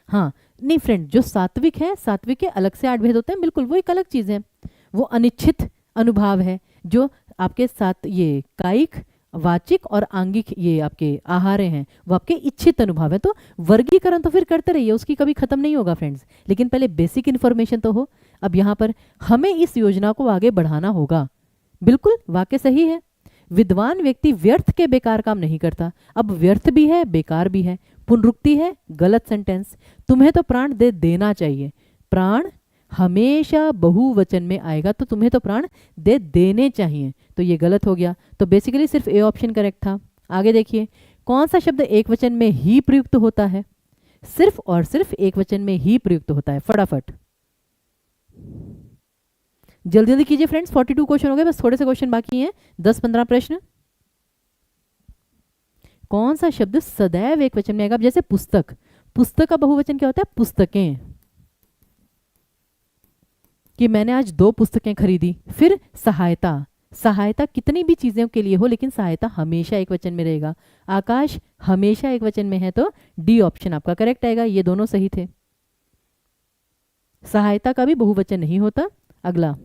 हाँ, नहीं फ्रेंड, जो सात्विक है, सात्विक के अलग से 8 भेद होते हैं, बिल्कुल वो एक अलग चीज है, वो अनिच्छित अनुभाव है। जो आपके साथ ये कायिक, वाचिक और आंगिक ये आपके आहार्य हैं, वो आपके इच्छित अनुभव है। तो वर्गीकरण तो फिर करते रहिए, उसकी कभी खत्म नहीं होगा फ्रेंड्स, लेकिन पहले बेसिक इन्फॉर्मेशन तो हो। अब यहाँ पर हमें इस योजना को आगे बढ़ाना होगा। बिल्कुल वाक्य सही है, विद्वान व्यक्ति व्यर्थ के बेकार काम नहीं करता। अब व्यर्थ भी है, बेकार भी है, पुनरुक्ति है, गलत सेंटेंस। तुम्हें तो प्राण दे देना चाहिए, प्राण हमेशा बहुवचन में आएगा, तो तुम्हें तो प्राण दे देने चाहिए, तो ये गलत हो गया। तो बेसिकली सिर्फ ए ऑप्शन करेक्ट था। आगे देखिए, कौन सा शब्द एक वचन में ही प्रयुक्त होता है? सिर्फ और सिर्फ एक वचन में ही प्रयुक्त होता है। फटाफट जल्दी जल्दी कीजिए फ्रेंड्स, 42 क्वेश्चन हो गए, बस थोड़े से क्वेश्चन बाकी हैं, 10-15 प्रश्न। कौन सा शब्द सदैव एक वचन में आएगा? अब जैसे पुस्तक, पुस्तक का बहुवचन क्या होता है? पुस्तकें, कि मैंने आज 2 पुस्तकें खरीदी। फिर सहायता, सहायता कितनी भी चीजों के लिए हो, लेकिन सहायता हमेशा एक वचन में रहेगा। आकाश हमेशा एक वचन में है, तो डी ऑप्शन आपका करेक्ट आएगा। ये दोनों सही थे, सहायता का भी बहुवचन नहीं होता। अगला,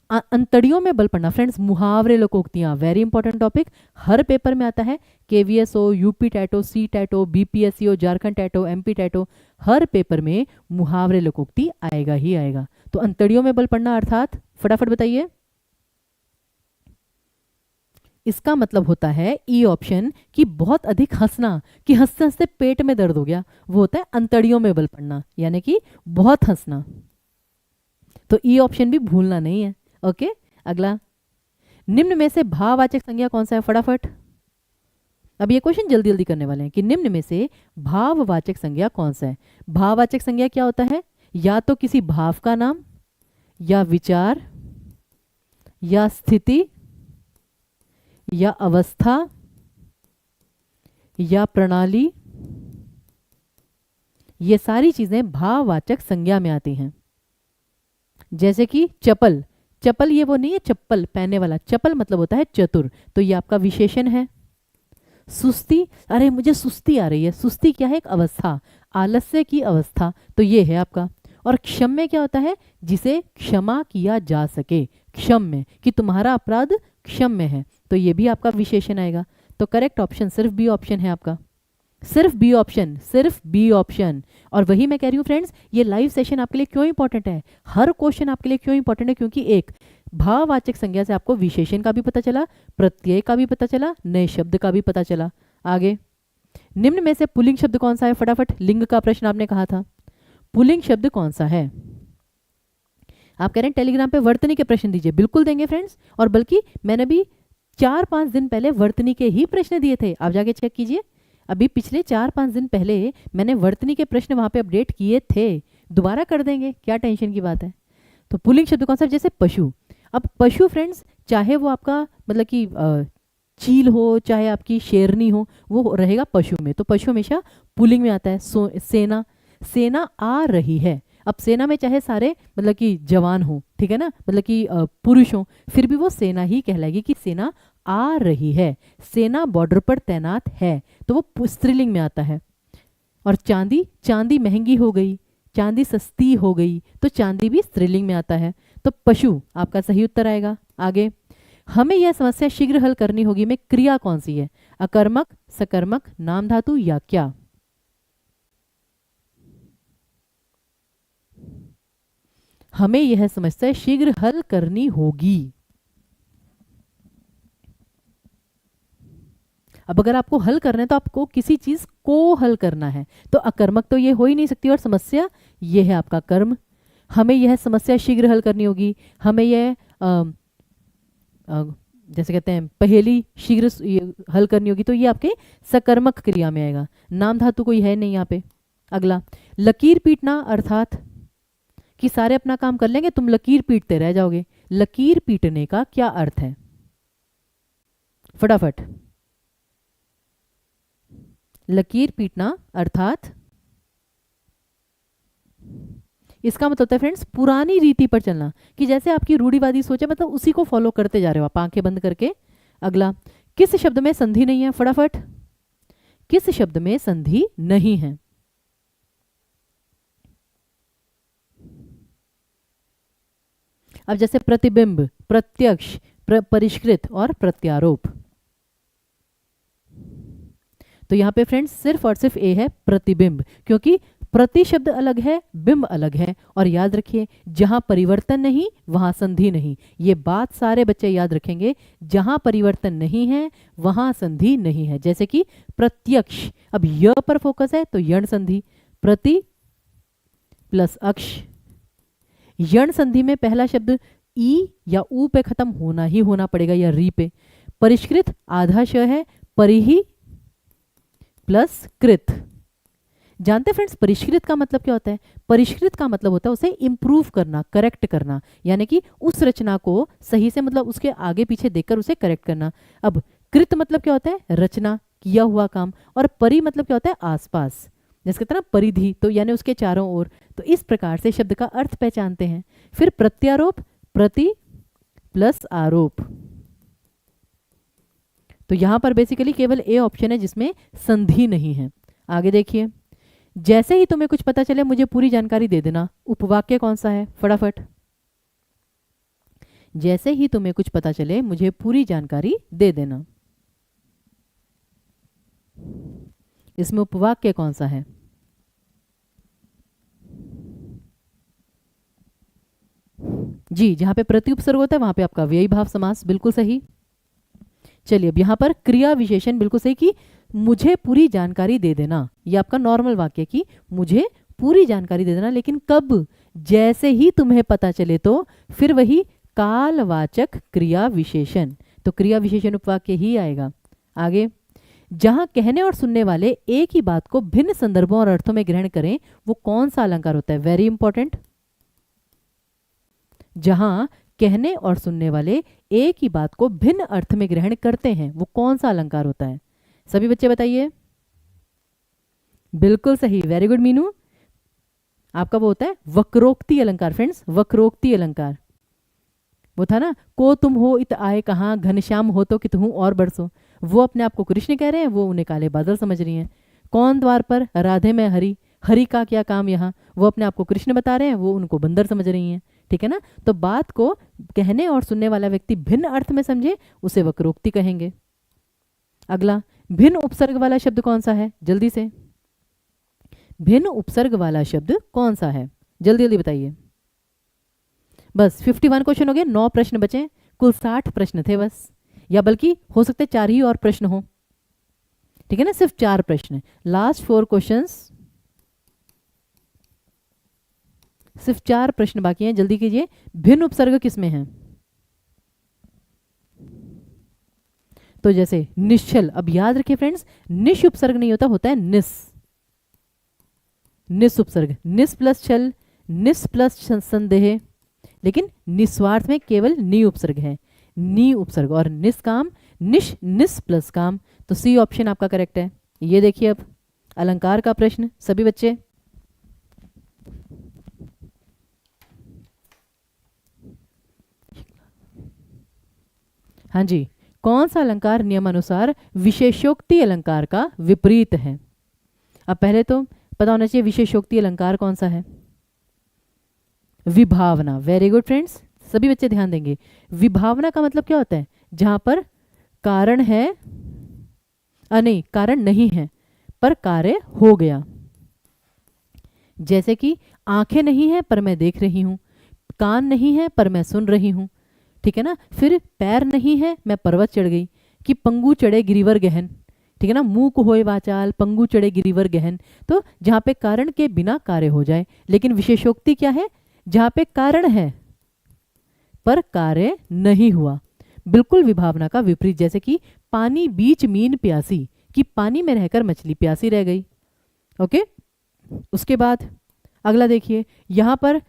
अंतड़ियों में बल पड़ना। फ्रेंड्स, मुहावरे, लोकोक्तियां, वेरी इंपॉर्टेंट टॉपिक, हर पेपर में आता है। केवीएस हो, यूपी टैटो, सी टैटो, बीपीएससी हो, झारखंड टैटो, एमपी टैटो, हर पेपर में मुहावरे लोकोक्ति आएगा ही आएगा। तो अंतड़ियों में बल पड़ना अर्थात, फटाफट बताइए। इसका मतलब होता है ई ऑप्शन, कि बहुत अधिक हंसना, कि हंसते हंसते पेट में दर्द हो गया, वो होता है अंतड़ियों में बल पड़ना, यानी कि बहुत हंसना। तो ई ऑप्शन भी भूलना नहीं है। ओके, अगला, निम्न में से भाववाचक संज्ञा कौन सा है? फटाफट, अब ये क्वेश्चन जल्दी जल्दी करने वाले हैं कि निम्न में से भाववाचक संज्ञा कौन सा है? भाववाचक संज्ञा क्या होता है? या तो किसी भाव का नाम, या विचार, या स्थिति, या अवस्था, या प्रणाली, ये सारी चीजें भाववाचक संज्ञा में आती हैं। जैसे कि चपल, चपल ये वो नहीं है चप्पल पहनने वाला, चपल मतलब होता है चतुर, तो ये आपका विशेषण है। सुस्ती, अरे मुझे सुस्ती आ रही है, सुस्ती क्या है? एक अवस्था, आलस्य की अवस्था, तो ये है आपका। और क्षम्य क्या होता है? जिसे क्षमा किया जा सके, क्षम्य, कि तुम्हारा अपराध क्षम्य है, तो ये भी आपका विशेषण आएगा। तो करेक्ट ऑप्शन सिर्फ बी ऑप्शन है आपका, सिर्फ बी ऑप्शन, सिर्फ बी ऑप्शन। और वही मैं कह रही हूँ फ्रेंड्स, ये लाइव सेशन आपके लिए क्यों इंपॉर्टेंट है, हर क्वेश्चन आपके लिए क्यों इंपॉर्टेंट है, क्योंकि एक भाववाचक संज्ञा से आपको विशेषण का भी पता चला, प्रत्यय का भी पता चला, नए शब्द का भी पता चला। आगे, निम्न में से पुल्लिंग शब्द कौन सा है? फटाफट, लिंग का प्रश्न आपने कहा था, पुल्लिंग शब्द कौन सा है? आप कह रहे हैं टेलीग्राम पे वर्तनी के प्रश्न दीजिए, बिल्कुल देंगे फ्रेंड्स। और बल्कि मैंने भी 4-5 दिन पहले वर्तनी के ही प्रश्न दिए थे, आप जाके चेक कीजिए। अभी पिछले 4-5 दिन पहले मैंने वर्तनी के प्रश्न वहां पे अपडेट किए थे, दोबारा कर देंगे, क्या टेंशन की बात है। तो पुल्लिंग शब्द कौन सा? जैसे पशु। अब पशु फ्रेंड्स, चाहे वो आपका मतलब कि चील हो, चाहे आपकी शेरनी हो, वो रहेगा पशु में, तो पशु हमेशा पुल्लिंग में आता है। सेना, सेना आ रही है। अब सेना में चाहे सारे मतलब कि जवान हो, ठीक है ना, मतलब कि पुरुष हो, फिर भी वो सेना ही कहलाएगी कि सेना आ रही है। सेना बॉर्डर पर तैनात है, तो वो स्त्रीलिंग में आता है। और चांदी, चांदी महंगी हो गई, चांदी सस्ती हो गई, तो चांदी भी स्त्रीलिंग में आता है। तो पशु आपका सही उत्तर आएगा। आगे, हमें यह समस्या शीघ्र हल करनी होगी में क्रिया कौन सी है? अकर्मक, सकर्मक, नाम धातु या क्या? हमें यह समस्या शीघ्र हल करनी होगी। अब अगर आपको हल करना है तो आपको किसी चीज को हल करना है, तो अकर्मक तो ये हो ही नहीं सकती, और समस्या ये है आपका कर्म। हमें यह समस्या शीघ्र हल करनी होगी, हमें यह जैसे कहते हैं पहेली शीघ्र हल करनी होगी, तो ये आपके सकर्मक क्रिया में आएगा। नाम धातु कोई है नहीं यहाँ पे। अगला, लकीर पीटना, अर्थात कि सारे अपना काम कर लेंगे, तुम लकीर पीटते रह जाओगे। लकीर पीटने का क्या अर्थ है? फटाफट, लकीर पीटना अर्थात इसका मतलब होता है फ्रेंड्स पुरानी रीति पर चलना, कि जैसे आपकी रूढ़िवादी सोच है, मतलब उसी को फॉलो करते जा रहे हो आप आंखें बंद करके। अगला, किस शब्द में संधि नहीं है? फटाफट, किस शब्द में संधि नहीं है? अब जैसे प्रतिबिंब, प्रत्यक्ष, परिष्कृत और प्रत्यारोप, तो यहां पे फ्रेंड्स सिर्फ और सिर्फ ए है प्रतिबिंब, क्योंकि प्रति शब्द अलग है, बिंब अलग है। और याद रखिए, जहां परिवर्तन नहीं वहां संधि नहीं, ये बात सारे बच्चे याद रखेंगे। जहां परिवर्तन नहीं है वहां संधि नहीं है। जैसे कि प्रत्यक्ष, अब य पर फोकस है तो यण संधि, प्रति प्लस अक्ष, यण संधि में पहला शब्द ई या ऊ पे खत्म होना ही होना पड़ेगा, या री पे। परिष्कृत आधा श है, परिही प्लस कृत। जानते फ्रेंड्स परिष्कृत का मतलब क्या होता है? परिष्कृत का मतलब होता है उसे इंप्रूव करना, करेक्ट करना, यानी कि उस रचना को सही से मतलब उसके आगे पीछे देखकर उसे करेक्ट करना। अब कृत मतलब क्या होता है? रचना, किया हुआ काम। और परि मतलब क्या होता है? आसपास, जैसे कहते हैं ना परिधि, तो यानी उसके चारों ओर। तो इस प्रकार से शब्द का अर्थ पहचानते हैं। फिर प्रत्यारोप, प्रति प्लस आरोप, तो यहां पर बेसिकली केवल ए ऑप्शन है जिसमें संधि नहीं है। आगे देखिए, जैसे ही तुम्हें कुछ पता चले मुझे पूरी जानकारी दे देना, उपवाक्य कौन सा है? फटाफट, जैसे ही तुम्हें कुछ पता चले मुझे पूरी जानकारी दे देना, इसमें उपवाक्य कौन सा है? जी, जहां पे प्रति उपसर्ग होता है वहां पे आपका व्ययी भाव समास, बिल्कुल सही। चलिए, अब यहां पर क्रिया विशेषण बिल्कुल सही, कि मुझे पूरी जानकारी दे देना, ये आपका नॉर्मल वाक्य की मुझे पूरी जानकारी दे देना, लेकिन कब? जैसे ही तुम्हें पता चले, तो फिर वही कालवाचक क्रिया विशेषण, तो क्रिया विशेषण उपवाक्य ही आएगा। आगे, जहां कहने और सुनने वाले एक ही बात को भिन्न संदर्भों और अर्थों में ग्रहण करें, वो कौन सा अलंकार होता है? वेरी इंपॉर्टेंट, जहां कहने और सुनने वाले एक ही बात को भिन्न अर्थ में ग्रहण करते हैं, वो कौन सा अलंकार होता है? सभी बच्चे बताइए। बिल्कुल सही, वेरी गुड मीनू। आपका वो होता है वक्रोक्ति अलंकार फ्रेंड्स, वक्रोक्ति अलंकार। वो था ना, को तुम हो इत आए कहाँ, घनश्याम हो तो कितहूं और बरसो। वो अपने आप को कृष्ण कह रहे हैं, वो उन्हें काले बादल समझ रही हैं। कौन द्वार पर? राधे में हरि। हरि का क्या काम यहाँ, वो अपने आप को कृष्ण बता रहे हैं, वो उनको बंदर समझ रही हैं, ठीक है ना। तो बात को कहने और सुनने वाला व्यक्ति भिन्न अर्थ में समझे उसे वक्रोक्ति कहेंगे। अगला, भिन्न उपसर्ग वाला शब्द कौन सा है, जल्दी से, भिन्न उपसर्ग वाला शब्द कौन सा है, जल्दी जल्दी बताइए। बस 51 क्वेश्चन हो गए, 9 प्रश्न बचे, कुल 60 प्रश्न थे बस, या बल्कि हो सकते 4 ही और प्रश्न हो, ठीक है ना, सिर्फ 4 प्रश्न, लास्ट 4 क्वेश्चंस, सिर्फ 4 प्रश्न बाकी हैं, जल्दी कीजिए। भिन्न उपसर्ग किसमें है, तो जैसे निश्चल, अब याद रखिए फ्रेंड्स, निश उपसर्ग नहीं होता, होता है निस, निस उपसर्ग, निस प्लस छल, निस प्लस संदेह, लेकिन निस्वार्थ में केवल नी उपसर्ग है, नी उपसर्ग, और निष्काम निश निस प्लस काम, तो सी ऑप्शन आपका करेक्ट है। ये देखिए अब अलंकार का प्रश्न सभी बच्चे, हाँ जी, कौन सा अलंकार नियमानुसार विशेषोक्ति अलंकार का विपरीत है। अब पहले तो पता होना चाहिए विशेषोक्ति अलंकार कौन सा है, विभावना। वेरी गुड फ्रेंड्स, सभी बच्चे ध्यान देंगे। विभावना का मतलब क्या होता है, जहां पर कारण है, नहीं कारण नहीं है पर कार्य हो गया, जैसे कि आंखें नहीं है पर मैं देख रही हूं, कान नहीं है पर मैं सुन रही हूं, ठीक है ना। फिर पैर नहीं है मैं पर्वत चढ़ गई, कि पंगु चढ़े गिरिवर गहन, ठीक है ना, मुंह को होए वाचाल पंगु चढ़े गिरिवर गहन, तो जहां पे कारण के बिना कार्य हो जाए। लेकिन विशेषोक्ति क्या है, जहां पे कारण है पर कार्य नहीं हुआ, बिल्कुल विभावना का विपरीत, जैसे कि पानी बीच मीन प्यासी, कि पानी में रहकर मछली प्यासी रह गई। ओके, उसके बाद अगला देखिए, यहां पर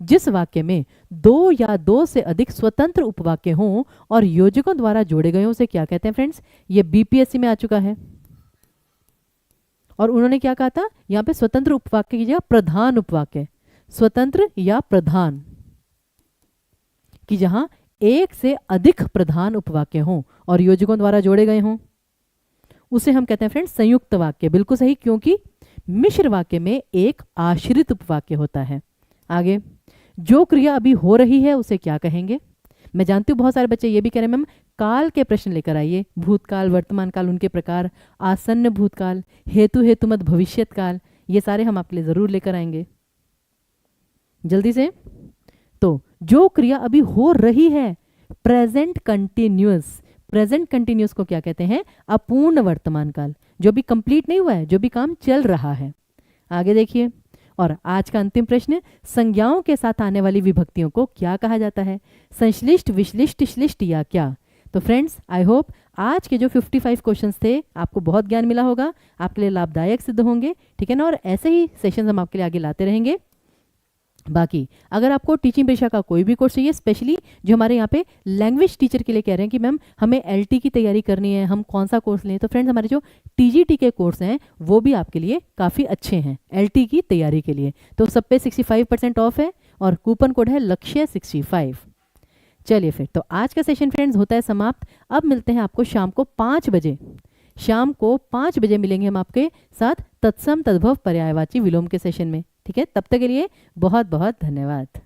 जिस वाक्य में 2 या 2 से अधिक स्वतंत्र उपवाक्य हों और योजकों द्वारा जोड़े गए उसे क्या कहते हैं फ्रेंड्स, ये बीपीएससी में आ चुका है। और उन्होंने क्या कहा था, यहां पे स्वतंत्र उपवाक्य की जगह प्रधान उपवाक्य, स्वतंत्र या प्रधान, कि जहां एक से अधिक प्रधान उपवाक्य हों और योजकों द्वारा जोड़े गए हों उसे हम कहते हैं फ्रेंड्स संयुक्त वाक्य। बिल्कुल सही, क्योंकि मिश्र वाक्य में एक आश्रित उपवाक्य होता है। आगे, जो क्रिया अभी हो रही है उसे क्या कहेंगे। मैं जानती हूँ बहुत सारे बच्चे ये भी कह रहे हैं मैम काल के प्रश्न लेकर आइए, भूतकाल वर्तमान काल उनके प्रकार, आसन्न भूतकाल, हेतु हेतुमत भविष्यत काल, ये सारे हम आपके लिए जरूर लेकर आएंगे जल्दी से। तो जो क्रिया अभी हो रही है, प्रेजेंट कंटिन्यूअस, प्रेजेंट कंटिन्यूअस को क्या कहते हैं, अपूर्ण वर्तमान काल, जो भी कंप्लीट नहीं हुआ है, जो भी काम चल रहा है। आगे देखिए, और आज का अंतिम प्रश्न, संज्ञाओं के साथ आने वाली विभक्तियों को क्या कहा जाता है, संश्लिष्ट विश्लिष्ट श्लिष्ट या क्या। तो फ्रेंड्स आई होप आज के जो 55 क्वेश्चंस थे आपको बहुत ज्ञान मिला होगा, आपके लिए लाभदायक सिद्ध होंगे, ठीक है ना। और ऐसे ही सेशंस हम आपके लिए आगे लाते रहेंगे। बाकी अगर आपको टीचिंग पेशा का कोई भी कोर्स चाहिए, स्पेशली जो हमारे यहाँ पे लैंग्वेज टीचर के लिए कह रहे हैं कि मैम हमें एलटी की तैयारी करनी है, हम कौन सा कोर्स लें, तो फ्रेंड्स हमारे जो टीजीटी के कोर्स हैं वो भी आपके लिए काफ़ी अच्छे हैं एलटी की तैयारी के लिए। तो सब पे 65% ऑफ है और कूपन कोड है लक्ष्य 65। चलिए फिर तो आज का सेशन फ्रेंड्स होता है समाप्त। अब मिलते हैं आपको शाम को 5 बजे, शाम को 5 बजे मिलेंगे हम आपके साथ तत्सम तद्भव पर्यायवाची विलोम के सेशन में, ठीक है। तब तक के लिए बहुत बहुत धन्यवाद।